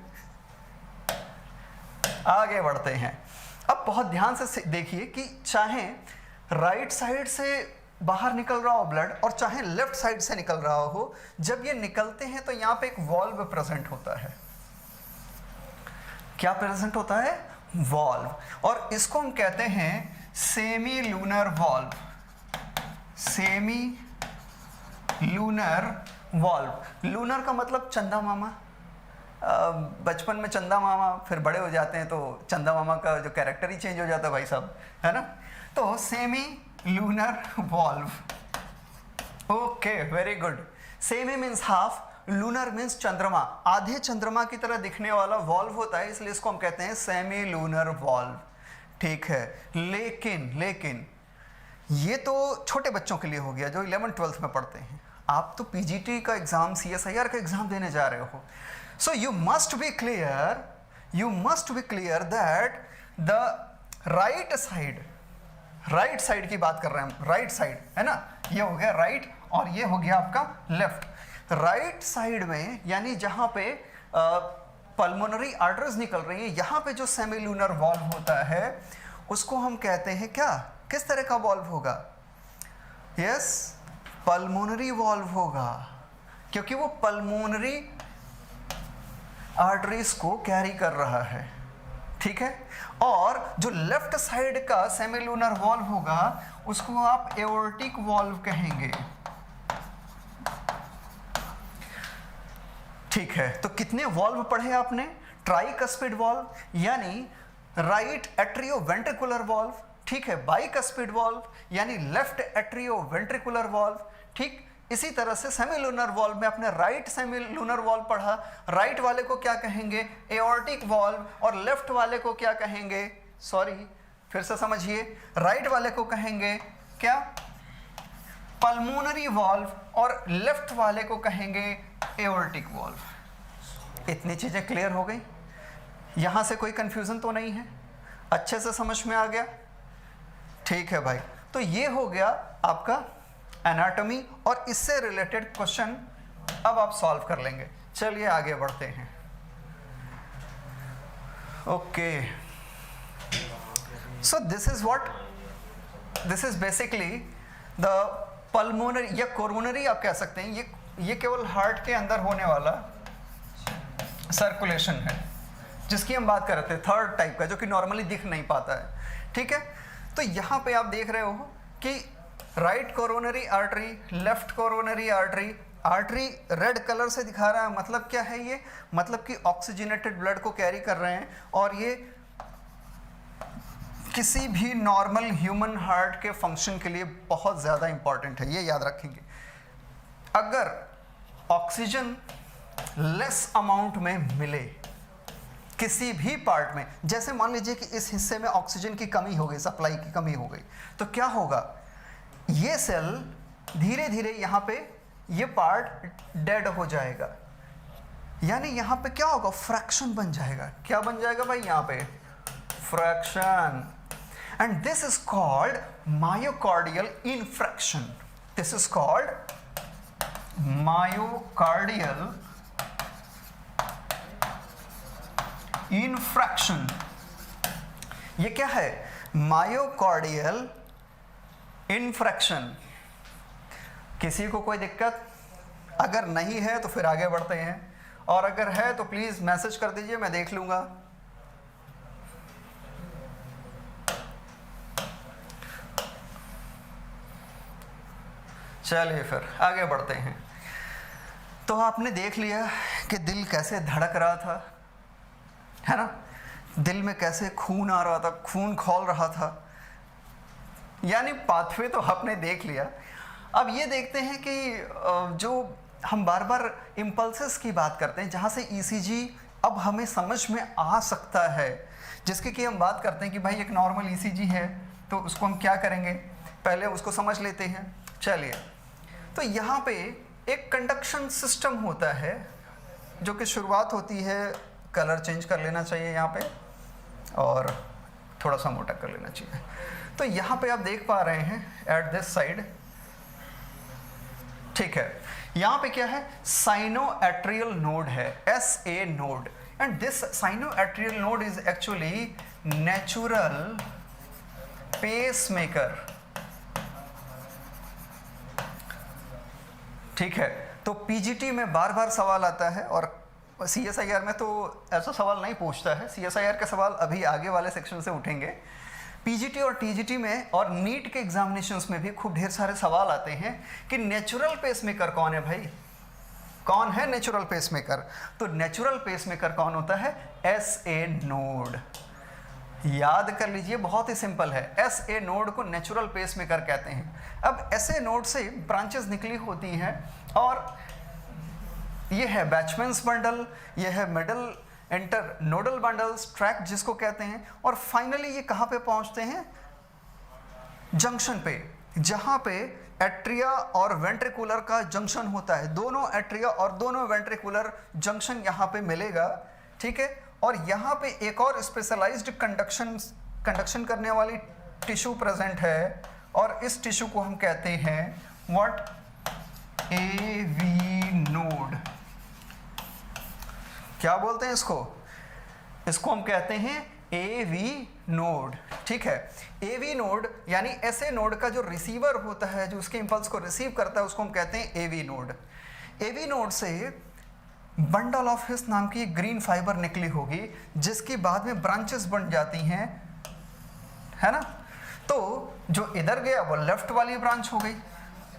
Speaker 1: आगे बढ़ते हैं। अब बहुत ध्यान से देखिए कि चाहे राइट साइड से बाहर निकल रहा हो ब्लड और चाहे लेफ्ट साइड से निकल रहा हो, जब ये निकलते हैं तो यहाँ पे एक वॉल्व प्रेजेंट होता है। क्या प्रेजेंट होता है? वॉल्व, और इसको हम कहते हैं semi lunar valve. Semi lunar valve, lunar का मतलब चंदा मामा। बचपन में चंदा मामा, फिर बड़े हो जाते हैं तो चंदा मामा का जो कैरेक्टर ही चेंज हो जाता है भाई साहब, है ना। तो semi lunar valve, okay very good. Semi means half, lunar means चंद्रमा, आधे चंद्रमा की तरह दिखने वाला वॉल्व होता है, इसलिए इसको हम कहते हैं सेमी लूनर वॉल्व। ठीक है, लेकिन ये तो छोटे बच्चों के लिए हो गया जो 11th-12th में पढ़ते हैं। आप तो पीजीटी का एग्जाम, सीएसआईआर का एग्जाम देने जा रहे हो, so you must be clear that the right side की बात कर रहे हैं हम, राइट साइड है ना, ये हो गया राइट और ये हो गया आपका लेफ्ट। राइट साइड में यानी जहां पे पल्मोनरी आर्टरीज निकल रही है, यहाँ पे जो सेमी लूनर वॉल्व होता है उसको हम कहते हैं क्या, किस तरह का वॉल्व होगा? यस, पल्मोनरी वॉल्व होगा, क्योंकि वो पल्मोनरी आर्टरीज को कैरी कर रहा है। ठीक है, और जो लेफ्ट साइड का सेमी लूनर वॉल्व होगा उसको आप एओर्टिक वॉल्व कहेंगे। ठीक है, तो कितने वॉल्व पढ़े आपने? ट्राइकस्पिड वॉल्व यानी राइट एट्रियो वेंट्रिकुलर वॉल्व, ठीक है, बाइकस्पिड वॉल्व यानी लेफ्ट एट्रियो वेंट्रिकुलर वॉल्व। ठीक इसी तरह से सेमीलूनर वॉल्व में आपने राइट सेमीलूनर वॉल्व पढ़ा, राइट वाले को क्या कहेंगे? एओर्टिक वॉल्व, और लेफ्ट वाले को क्या कहेंगे? सॉरी फिर से समझिए, राइट वाले को कहेंगे क्या? पल्मोनरी वॉल्व, और लेफ्ट वाले को कहेंगे एओर्टिक वॉल्व। इतनी चीजें क्लियर हो गई? यहां से कोई कंफ्यूजन तो नहीं है? अच्छे से समझ में आ गया? ठीक है भाई, तो ये हो गया आपका एनाटॉमी, और इससे रिलेटेड क्वेश्चन अब आप सॉल्व कर लेंगे। चलिए आगे बढ़ते हैं। Okay, so this is basically the pulmonary या कोरोनरी आप कह सकते हैं। ये केवल हार्ट के अंदर होने वाला सर्कुलेशन है जिसकी हम बात कर रहे थे, थर्ड टाइप का, जो कि नॉर्मली दिख नहीं पाता है। ठीक है, तो यहाँ पे आप देख रहे हो कि right coronary artery, left coronary artery, artery red colour से दिखा रहा है, मतलब क्या है ये? मतलब कि ऑक्सीजनेटेड ब्लड को कैरी कर रहे हैं, और ये किसी भी नॉर्मल ह्यूमन हार्ट के फंक्शन के लिए बहुत ज़्यादा इंपॉर्टेंट है, ये याद रखेंगे। अगर ऑक्सीजन लेस अमाउंट में मिले किसी भी पार्ट में, जैसे मान लीजिए कि इस हिस्से में ऑक्सीजन की कमी हो गई, सप्लाई की कमी हो गई, तो क्या होगा? ये सेल धीरे धीरे यहाँ पे ये पार्ट डेड हो जाएगा, यानी यहाँ पे क्या होगा? फ्रैक्शन बन जाएगा। क्या बन जाएगा भाई? यहाँ पे fraction, and this is called myocardial infraction. This is called myocardial infraction. ये क्या है? Myocardial infraction. किसी को कोई दिक्कत? अगर नहीं है तो फिर आगे बढ़ते हैं, और अगर है तो प्लीज मैसेज कर दीजिए, मैं देख लूंगा। चलिए फिर आगे बढ़ते हैं। तो आपने देख लिया कि दिल कैसे धड़क रहा था, है ना? दिल में कैसे खून आ रहा था, खून खौल रहा था, यानी पाथवे तो आपने देख लिया। अब ये देखते हैं कि जो हम बार बार इम्पल्सेस की बात करते हैं, जहाँ से ईसीजी अब हमें समझ में आ सकता है, जिसकी कि हम बात करते हैं कि भाई एक नॉर्मल ईसीजी है तो उसको हम क्या करेंगे, पहले उसको समझ लेते हैं। चलिए, तो यहाँ पे एक कंडक्शन सिस्टम होता है जो कि शुरुआत होती है, कलर चेंज कर लेना चाहिए यहाँ पे और थोड़ा सा मोटा कर लेना चाहिए। तो यहाँ पे आप देख पा रहे हैं एट दिस साइड, ठीक है, यहाँ पे क्या है? साइनोएट्रियल नोड है, SA node, and this sinoatrial node is actually natural pacemaker. ठीक है, तो पीजीटी में बार बार सवाल आता है और CSIR में तो ऐसा सवाल नहीं पूछता है। CSIR के सवाल अभी आगे वाले सेक्शन से उठेंगे। पीजीटी और टीजीटी में और नीट के एग्जामिनेशंस में भी खूब ढेर सारे सवाल आते हैं कि नेचुरल पेसमेकर कौन है भाई, कौन है नेचुरल पेसमेकर? तो नेचुरल पेसमेकर कौन होता है? SA node. याद कर लीजिए, बहुत ही सिंपल है, SA नोड को नेचुरल पेसमेकर कहते हैं। अब SA नोड से ब्रांचेस निकली होती हैं और ये है बैचमैन्स बंडल, ये है middle inter nodal bundles, track जिसको कहते हैं, और फाइनली ये कहाँ पे पहुंचते हैं? जंक्शन पे, जहाँ पे एट्रिया और वेंट्रिकुलर का जंक्शन होता है। दोनों एट्रिया और दोनों वेंट्रिकुलर जंक्शन यहाँ पे मिलेगा, ठीक है। और यहाँ पे एक और स्पेशलाइज्ड कंडक्शन करने वाली टिश्यू प्रेजेंट है, और इस टिश्यू को हम कहते हैं व्हाट? AV node. क्या बोलते हैं इसको? इसको हम कहते हैं AV नोड, ठीक है। AV नोड यानी ऐसे नोड का जो रिसीवर होता है, जो उसके इंपल्स को रिसीव करता है, उसको हम कहते हैं AV नोड। AV नोड से बंडल ऑफ हिस नाम की ग्रीन फाइबर निकली होगी, जिसकी बाद में ब्रांचेस बन जाती हैं, है ना। तो जो इधर गया वो लेफ्ट वाली ब्रांच हो गई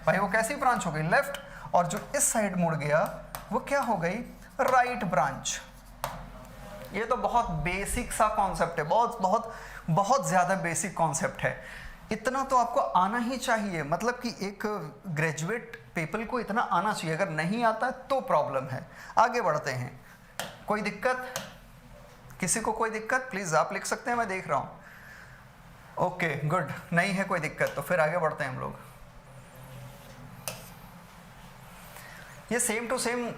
Speaker 1: भाई, वो कैसी ब्रांच हो गई? लेफ्ट। और जो इस साइड मुड़ गया वो क्या हो गई? Right branch. ये तो बहुत बेसिक सा कॉन्सेप्ट है, बहुत बहुत बहुत ज़्यादा बेसिक कॉन्सेप्ट है। इतना तो आपको आना ही चाहिए, मतलब कि एक ग्रेजुएट पीपल को इतना आना चाहिए। अगर नहीं आता तो प्रॉब्लम है। आगे बढ़ते हैं। कोई दिक्कत? किसी को कोई दिक्कत? प्लीज़ आप लिख सकते हैं, मैं देख रहा हूँ। ओके गुड, नहीं है कोई दिक्कत तो फिर आगे बढ़ते हैं हम लोग। ये सेम टू सेम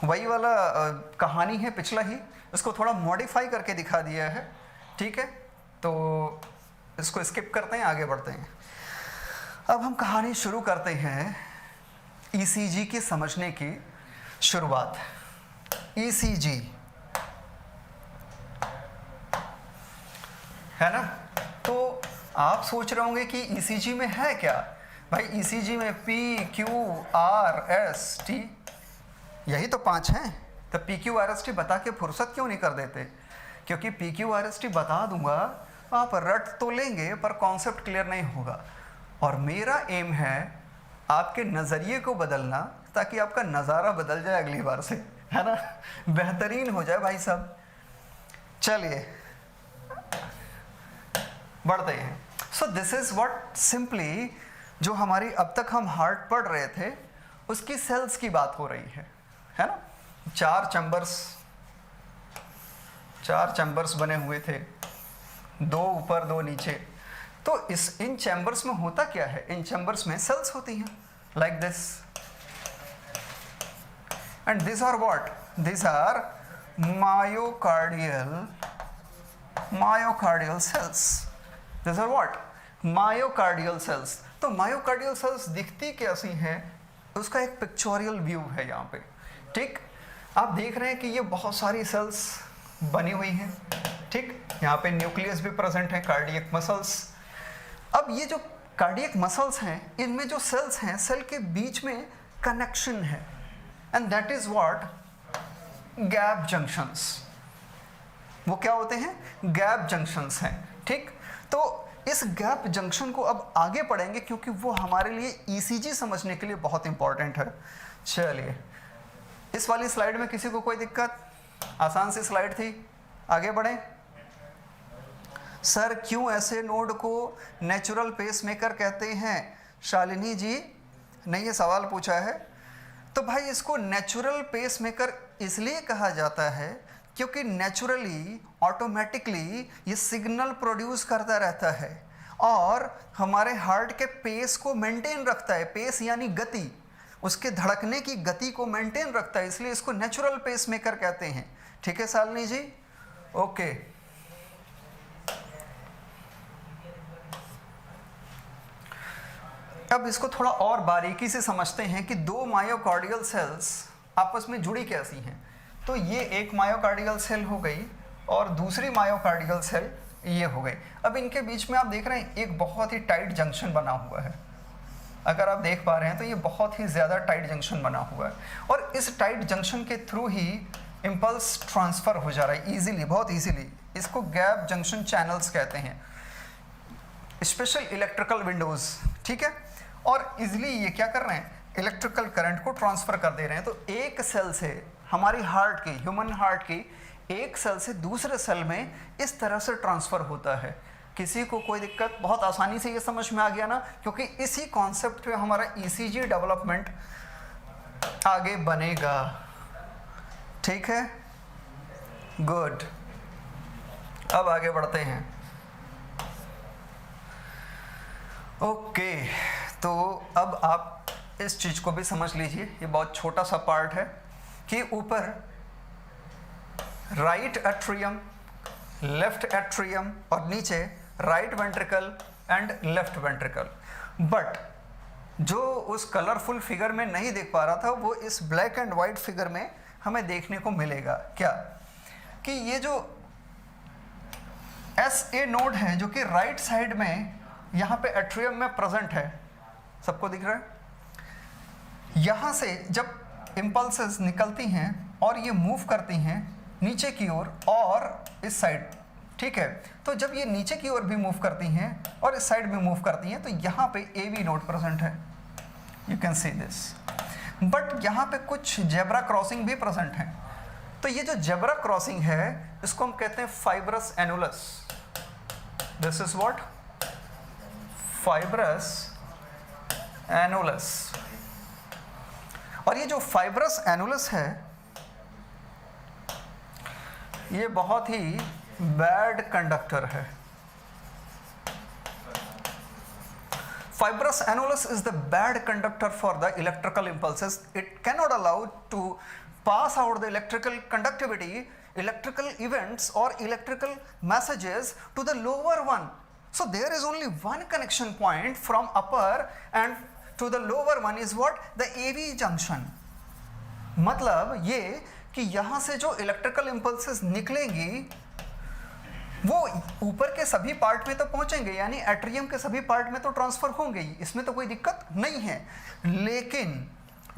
Speaker 1: वही वाला कहानी है पिछला ही, इसको थोड़ा मॉडिफाई करके दिखा दिया है, ठीक है। तो इसको स्किप करते हैं, आगे बढ़ते हैं। अब हम कहानी शुरू करते हैं ECG की समझने की शुरुआत। ECG है ना। तो आप सोच रहे होंगे कि ECG में है क्या भाई? ECG में P, Q, R, S, T, यही तो 5 हैं। तो PQ RST बता के फुर्सत क्यों नहीं कर देते? क्योंकि PQ RST बता दूंगा, आप रट तो लेंगे पर कॉन्सेप्ट क्लियर नहीं होगा। और मेरा एम है आपके नज़रिए को बदलना, ताकि आपका नज़ारा बदल जाए अगली बार से, है ना, बेहतरीन हो जाए भाई साहब। चलिए बढ़ते हैं। So this is what simply जो हमारी अब तक हम हार्ट पढ़ रहे थे उसकी सेल्स की बात हो रही है ना। 4 चैम्बर्स बने हुए थे, 2 ऊपर 2 नीचे। तो इन चैम्बर्स में होता क्या है? इन चैम्बर्स में सेल्स होती हैं like this, and this are what? This are myocardial cells. This are what? Myocardial cells. तो मायोकार्डियल सेल्स दिखती कैसी हैं? उसका एक पिक्चोरियल व्यू है यहाँ पे। ठीक, आप देख रहे हैं कि ये बहुत सारी सेल्स बनी हुई हैं। ठीक, यहाँ पे न्यूक्लियस भी प्रेजेंट है, कार्डियक मसल्स। अब ये जो कार्डियक मसल्स हैं, इनमें जो सेल्स हैं, सेल के बीच में कनेक्शन है, and that is what gap junctions. वो क्या होते हैं? गैप जंक्शंस हैं। ठीक, तो इस गैप जंक्शन को अब आगे पढ़ेंगे क्योंकि वो हमारे लिए ईसीजी समझने के लिए बहुत इंपॉर्टेंट है। चलिए, इस वाली स्लाइड में किसी को कोई दिक्कत? आसान सी स्लाइड थी, आगे बढ़ें। सर क्यों ऐसे नोड को नेचुरल पेसमेकर कहते हैं? शालिनी जी ने ये सवाल पूछा है। तो भाई इसको नेचुरल पेसमेकर इसलिए कहा जाता है क्योंकि नेचुरली ऑटोमेटिकली ये सिग्नल प्रोड्यूस करता रहता है और हमारे हार्ट के पेस को मेंटेन रखता है। पेस यानी गति, उसके धड़कने की गति को मेंटेन रखता है, इसलिए इसको नेचुरल पेसमेकर कहते हैं। ठीक है शालिनी जी? ओके। अब इसको थोड़ा और बारीकी से समझते हैं कि दो मायोकार्डियल सेल्स आपस में जुड़ी कैसी हैं। तो ये एक मायोकार्डियल सेल हो गई और दूसरी मायोकार्डियल सेल ये हो गई। अब इनके बीच में आप देख रहे हैं एक बहुत ही टाइट जंक्शन बना हुआ है। अगर आप देख पा रहे हैं तो ये बहुत ही ज़्यादा टाइट जंक्शन बना हुआ है और इस टाइट जंक्शन के थ्रू ही इम्पल्स ट्रांसफ़र हो जा रहा है ईजिली, बहुत ईजिली। इसको गैप जंक्शन चैनल्स कहते हैं, स्पेशल इलेक्ट्रिकल विंडोज़। ठीक है, और इजिली ये क्या कर रहे हैं? इलेक्ट्रिकल करंट को ट्रांसफ़र कर दे रहे हैं। तो एक सेल से हमारी हार्ट की, ह्यूमन हार्ट की एक सेल से दूसरे सेल में इस तरह से ट्रांसफ़र होता है। किसी को कोई दिक्कत? बहुत आसानी से ये समझ में आ गया ना, क्योंकि इसी कॉन्सेप्ट पे हमारा ईसीजी डेवलपमेंट आगे बनेगा। ठीक है, गुड। अब आगे बढ़ते हैं। ओके, तो अब आप इस चीज़ को भी समझ लीजिए, ये बहुत छोटा सा पार्ट है कि ऊपर राइट एट्रियम, लेफ्ट एट्रियम और नीचे right ventricle and left ventricle. But जो उस कलरफुल फिगर में नहीं देख पा रहा था वो इस ब्लैक एंड वाइट फिगर में हमें देखने को मिलेगा। क्या कि ये जो SA नोड है जो कि राइट साइड में यहाँ पे एट्रियम में प्रेजेंट है, सबको दिख रहा है? यहाँ से जब इम्पल्सेस निकलती हैं और ये मूव करती हैं नीचे की ओर और इस साइड, ठीक है, तो जब ये नीचे की ओर भी मूव करती हैं और इस साइड में मूव करती हैं तो यहाँ पे AV नोड प्रेजेंट है, you can see this. But यहाँ पे कुछ जेब्रा क्रॉसिंग भी प्रेजेंट है। तो ये जो जेब्रा क्रॉसिंग है इसको हम कहते हैं fibrous annulus. This is what? Fibrous annulus. और ये जो फाइब्रस एनुलस है ये बहुत ही बैड कंडक्टर है। Fibrous annulus is the bad conductor for the electrical impulses. It cannot allow to pass out the electrical conductivity, electrical events or electrical messages to the lower one. So there is only one connection point from upper and to the lower one is what? The AV junction. मतलब ये कि यहाँ से जो electrical impulses निकलेंगी वो ऊपर के सभी पार्ट में तो पहुंचेंगे, यानी एट्रियम के सभी पार्ट में तो ट्रांसफर होंगे ही, इसमें तो कोई दिक्कत नहीं है। लेकिन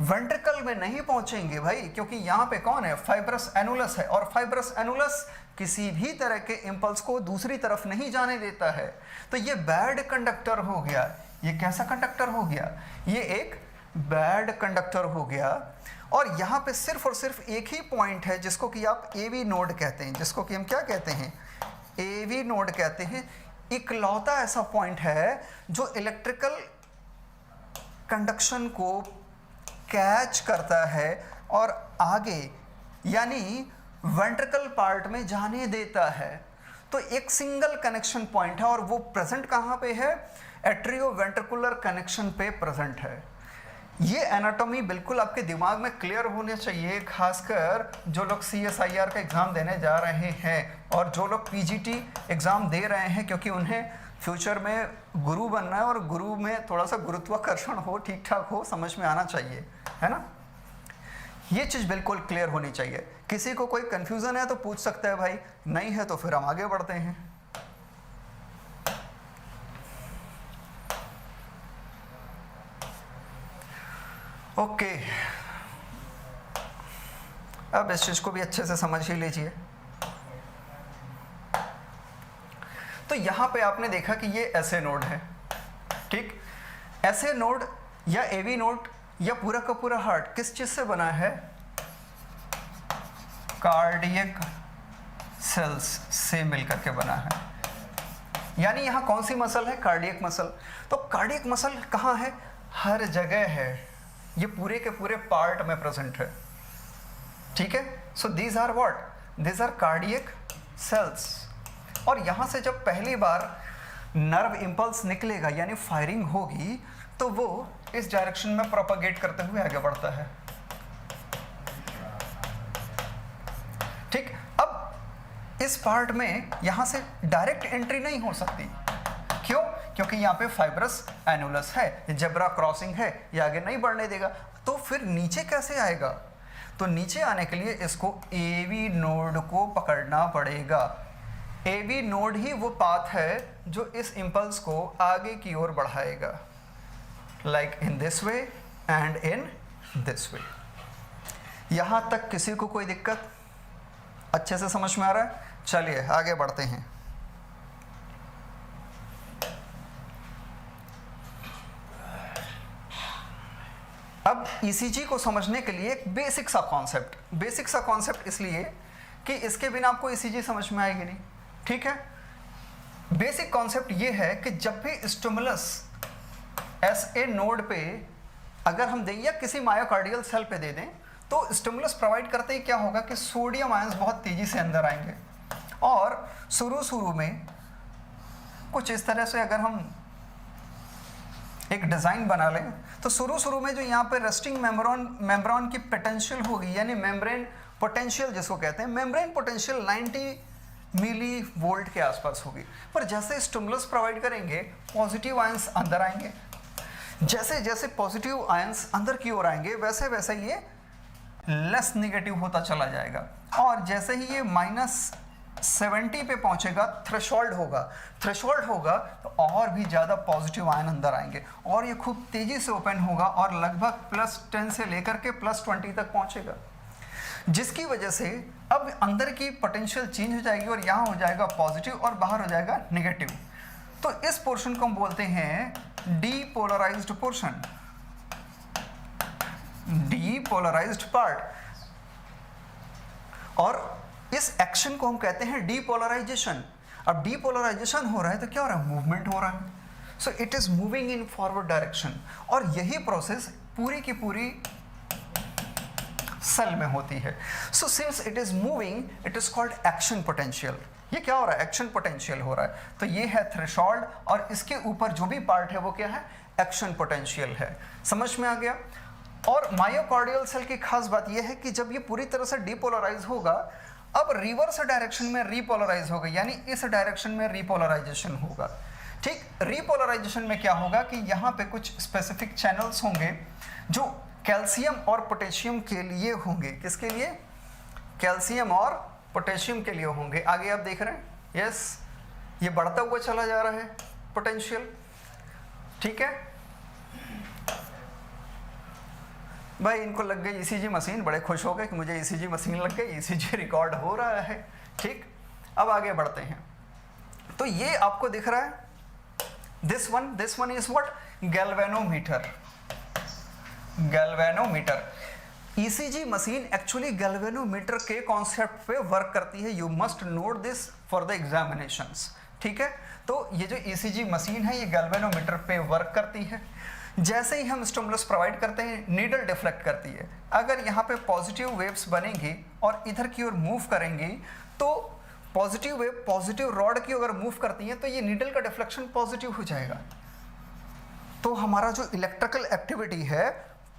Speaker 1: वेंट्रिकल में नहीं पहुंचेंगे भाई, क्योंकि यहाँ पे कौन है? फाइब्रस एनुलस है, और फाइब्रस एनुलस किसी भी तरह के इम्पल्स को दूसरी तरफ नहीं जाने देता है। तो ये बैड कंडक्टर हो गया। ये कैसा कंडक्टर हो गया? ये एक बैड कंडक्टर हो गया। और यहाँ पे सिर्फ और सिर्फ एक ही पॉइंट है जिसको कि आप AV नोड कहते हैं, जिसको कि हम क्या कहते हैं? AV नोड कहते हैं। इकलौता ऐसा पॉइंट है जो इलेक्ट्रिकल कंडक्शन को कैच करता है और आगे यानी वेंट्रिकल पार्ट में जाने देता है। तो एक सिंगल कनेक्शन पॉइंट है और वो प्रेजेंट कहाँ पे है? एट्रियोवेंट्रिकुलर कनेक्शन पे प्रेजेंट है। ये एनाटॉमी बिल्कुल आपके दिमाग में क्लियर होने चाहिए, खासकर जो लोग CSIR का एग्ज़ाम देने जा रहे हैं और जो लोग PGT एग्ज़ाम दे रहे हैं, क्योंकि उन्हें फ्यूचर में गुरु बनना है और गुरु में थोड़ा सा गुरुत्वाकर्षण हो, ठीक ठाक हो, समझ में आना चाहिए, है ना। ये चीज़ बिल्कुल क्लियर होनी चाहिए। किसी को कोई कंफ्यूजन है तो पूछ सकता है भाई, नहीं है तो फिर हम आगे बढ़ते हैं। ओके, अब इस चीज को भी अच्छे से समझ ही लीजिए। तो यहां पे आपने देखा कि ये ऐसे नोड है, ठीक। ऐसे नोड या एवी नोड या पूरा का पूरा हार्ट किस चीज से बना है? कार्डियक सेल्स से मिलकर के बना है। यानी यहां कौन सी मसल है? Cardiac muscle. तो कार्डियक मसल कहां है? हर जगह है, ये पूरे के पूरे पार्ट में प्रेजेंट है, ठीक है। So these are what? These are cardiac cells. और यहां से जब पहली बार नर्व इंपल्स निकलेगा यानी फायरिंग होगी तो वो इस डायरेक्शन में प्रोपागेट करते हुए आगे बढ़ता है, ठीक। अब इस पार्ट में यहां से डायरेक्ट एंट्री नहीं हो सकती। क्यों? क्योंकि यहाँ पे फाइब्रस एनुलस है, जेब्रा क्रॉसिंग है, ये आगे नहीं बढ़ने देगा। तो फिर नीचे कैसे आएगा? तो नीचे आने के लिए इसको एवी नोड को पकड़ना पड़ेगा। एवी नोड ही वो पाथ है जो इस इंपल्स को आगे की ओर बढ़ाएगा, like in this way and in this way. यहां तक किसी को कोई दिक्कत? अच्छे से समझ में आ रहा है? चलिए आगे बढ़ते हैं। अब ईसीजी को समझने के लिए एक बेसिक सा कॉन्सेप्ट इसलिए कि इसके बिना आपको ईसीजी समझ में आएगी नहीं, ठीक है। बेसिक कॉन्सेप्ट ये है कि जब भी स्टिमुलस एसए नोड पे अगर हम दें या किसी मायोकार्डियल सेल पे दे दें तो स्टिमुलस प्रोवाइड करते ही क्या होगा कि सोडियम आयंस बहुत तेजी से अंदर आएंगे। और शुरू में कुछ इस तरह से अगर हम एक डिज़ाइन बना लें तो शुरू में जो यहाँ पे रेस्टिंग मेम्ब्रेन की पोटेंशियल होगी, यानी मेम्ब्रेन पोटेंशियल जिसको कहते हैं, मेम्ब्रेन पोटेंशियल 90 मिली वोल्ट के आसपास होगी। पर जैसे स्टिमुलस प्रोवाइड करेंगे पॉजिटिव आयंस अंदर आएंगे, जैसे जैसे पॉजिटिव आयंस अंदर की ओर आएंगे वैसे वैसे ये लेस निगेटिव होता चला जाएगा। और जैसे ही ये -70 पे पहुंचेगा थ्रेशोल्ड होगा तो और भी ज़्यादा पॉजिटिव आयन अंदर आएंगे और ये खूब तेज़ी से ओपन होगा और लगभग +10 से लेकर के +20 तक पहुंचेगा, जिसकी वजह से अब अंदर की पोटेंशियल चेंज हो जाएगी और यहाँ हो जाएगा पॉजिटिव और बाहर हो जाएगा नेगेटिव। तो इस पोर्शन को हम बोलते हैं डीपोलराइज्ड पोर्शन, डीपोलराइज्ड पार्ट। और इस एक्शन को हम कहते हैं डीपोलराइजेशन। अब डीपोलराइजेशन हो रहा है तो क्या हो रहा है? मूवमेंट हो रहा है। So it is moving in forward direction और यही प्रोसेस पूरी की पूरी सेल में होती है। So since it is moving it is called action potential. ये क्या हो रहा है? एक्शन पोटेंशियल हो रहा है। तो ये है थ्रेशोल्ड और इसके ऊपर जो भी पार्ट है वो क्या है? एक्शन पोटेंशियल है। समझ में आ गया? और मायोकार्डियल सेल की खास बात यह है कि जब ये पूरी तरह से डीपोलराइज होगा अब रिवर्स डायरेक्शन में रीपोलराइज होगा, यानी इस डायरेक्शन में रीपोलराइजेशन होगा, ठीक। रीपोलराइजेशन में क्या होगा कि यहाँ पे कुछ स्पेसिफिक चैनल्स होंगे जो कैल्शियम और पोटेशियम के लिए होंगे। किसके लिए? कैल्शियम और पोटेशियम के लिए होंगे। आगे आप देख रहे हैं, यस, ये बढ़ता हुआ चला जा रहा है पोटेंशियल, ठीक है। भाई इनको लग गई ईसीजी मशीन, बड़े खुश हो गए कि मुझे ईसीजी मशीन लग गई, ईसीजी रिकॉर्ड हो रहा है, ठीक। अब आगे बढ़ते हैं। तो ये आपको दिख रहा है, this one is what? Galvanometer. ECG machine actually galvanometer के कॉन्सेप्ट पे वर्क करती है। You must note this for the examinations, ठीक है। तो ये जो ईसीजी मशीन है ये गैल्वेनोमीटर पे वर्क करती है। जैसे ही हम स्टिमुलस प्रोवाइड करते हैं नीडल डिफ्लेक्ट करती है। अगर यहाँ पे पॉजिटिव वेव्स बनेंगी और इधर की ओर मूव करेंगी तो पॉजिटिव वेव पॉजिटिव रॉड की अगर मूव करती है तो ये नीडल का डिफ्लेक्शन पॉजिटिव हो जाएगा। तो हमारा जो इलेक्ट्रिकल एक्टिविटी है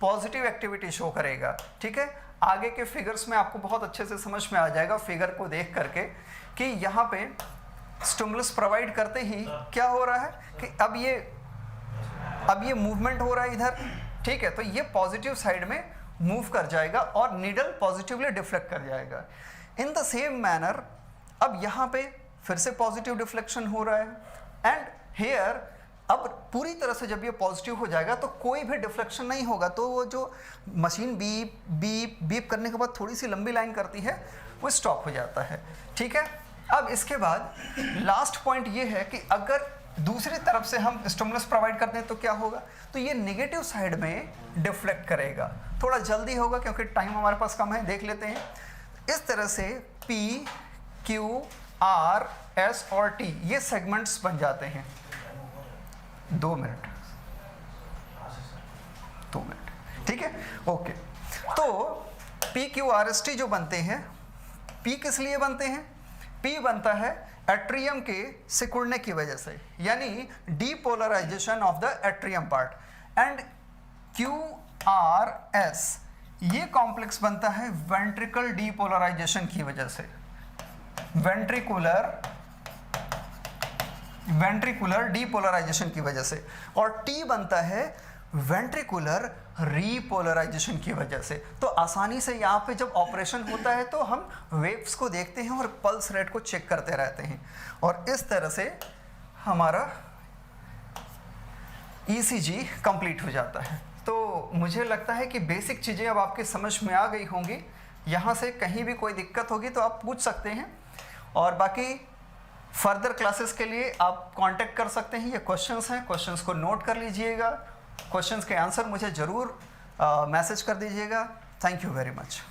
Speaker 1: पॉजिटिव एक्टिविटी शो करेगा, ठीक है। आगे के फिगर्स में आपको बहुत अच्छे से समझ में आ जाएगा फिगर को देख करके कि यहाँ पे स्टिमुलस प्रोवाइड करते ही क्या हो रहा है कि अब ये मूवमेंट हो रहा है इधर, ठीक है, तो ये पॉजिटिव साइड में मूव कर जाएगा और नीडल पॉजिटिवली डिफ्लेक्ट कर जाएगा। इन द सेम मैनर अब यहाँ पे फिर से पॉजिटिव डिफ्लेक्शन हो रहा है एंड हेयर अब पूरी तरह से जब ये पॉजिटिव हो जाएगा तो कोई भी डिफ्लेक्शन नहीं होगा, तो वो जो मशीन बीप बीप बीप करने के बाद थोड़ी सी लंबी लाइन करती है वो स्टॉप हो जाता है, ठीक है। अब इसके बाद लास्ट पॉइंट ये है कि अगर दूसरी तरफ से हम स्टिमुलस प्रोवाइड करते हैं तो क्या होगा, तो ये नेगेटिव साइड में डिफ्लेक्ट करेगा। थोड़ा जल्दी होगा क्योंकि टाइम हमारे पास कम है, देख लेते हैं। इस तरह से P, Q, R, S और T ये सेगमेंट्स बन जाते हैं। 2 मिनट, ठीक है, ओके। तो P, Q, R, S, T जो बनते हैं, P किस लिए बनते हैं? P बनता है एट्रियम के सिकुड़ने की वजह से, यानी depolarization of the atrium part, and QRS ये कॉम्प्लेक्स बनता है वेंट्रिकल डीपोलराइजेशन की वजह से, वेंट्रिकुलर डीपोलराइजेशन की वजह से, और T बनता है वेंट्रिकुलर रीपोलराइजेशन की वजह से। तो आसानी से यहाँ पे जब ऑपरेशन होता है तो हम वेव्स को देखते हैं और पल्स रेट को चेक करते रहते हैं, और इस तरह से हमारा ECG कंप्लीट हो जाता है। तो मुझे लगता है कि बेसिक चीज़ें अब आपके समझ में आ गई होंगी। यहाँ से कहीं भी कोई दिक्कत होगी तो आप पूछ सकते हैं, और बाकी फर्दर क्लासेस के लिए आप कांटेक्ट कर सकते हैं। ये क्वेश्चंस हैं, क्वेश्चंस को नोट कर लीजिएगा, क्वेश्चंस के आंसर मुझे ज़रूर मैसेज कर दीजिएगा। Thank you very much.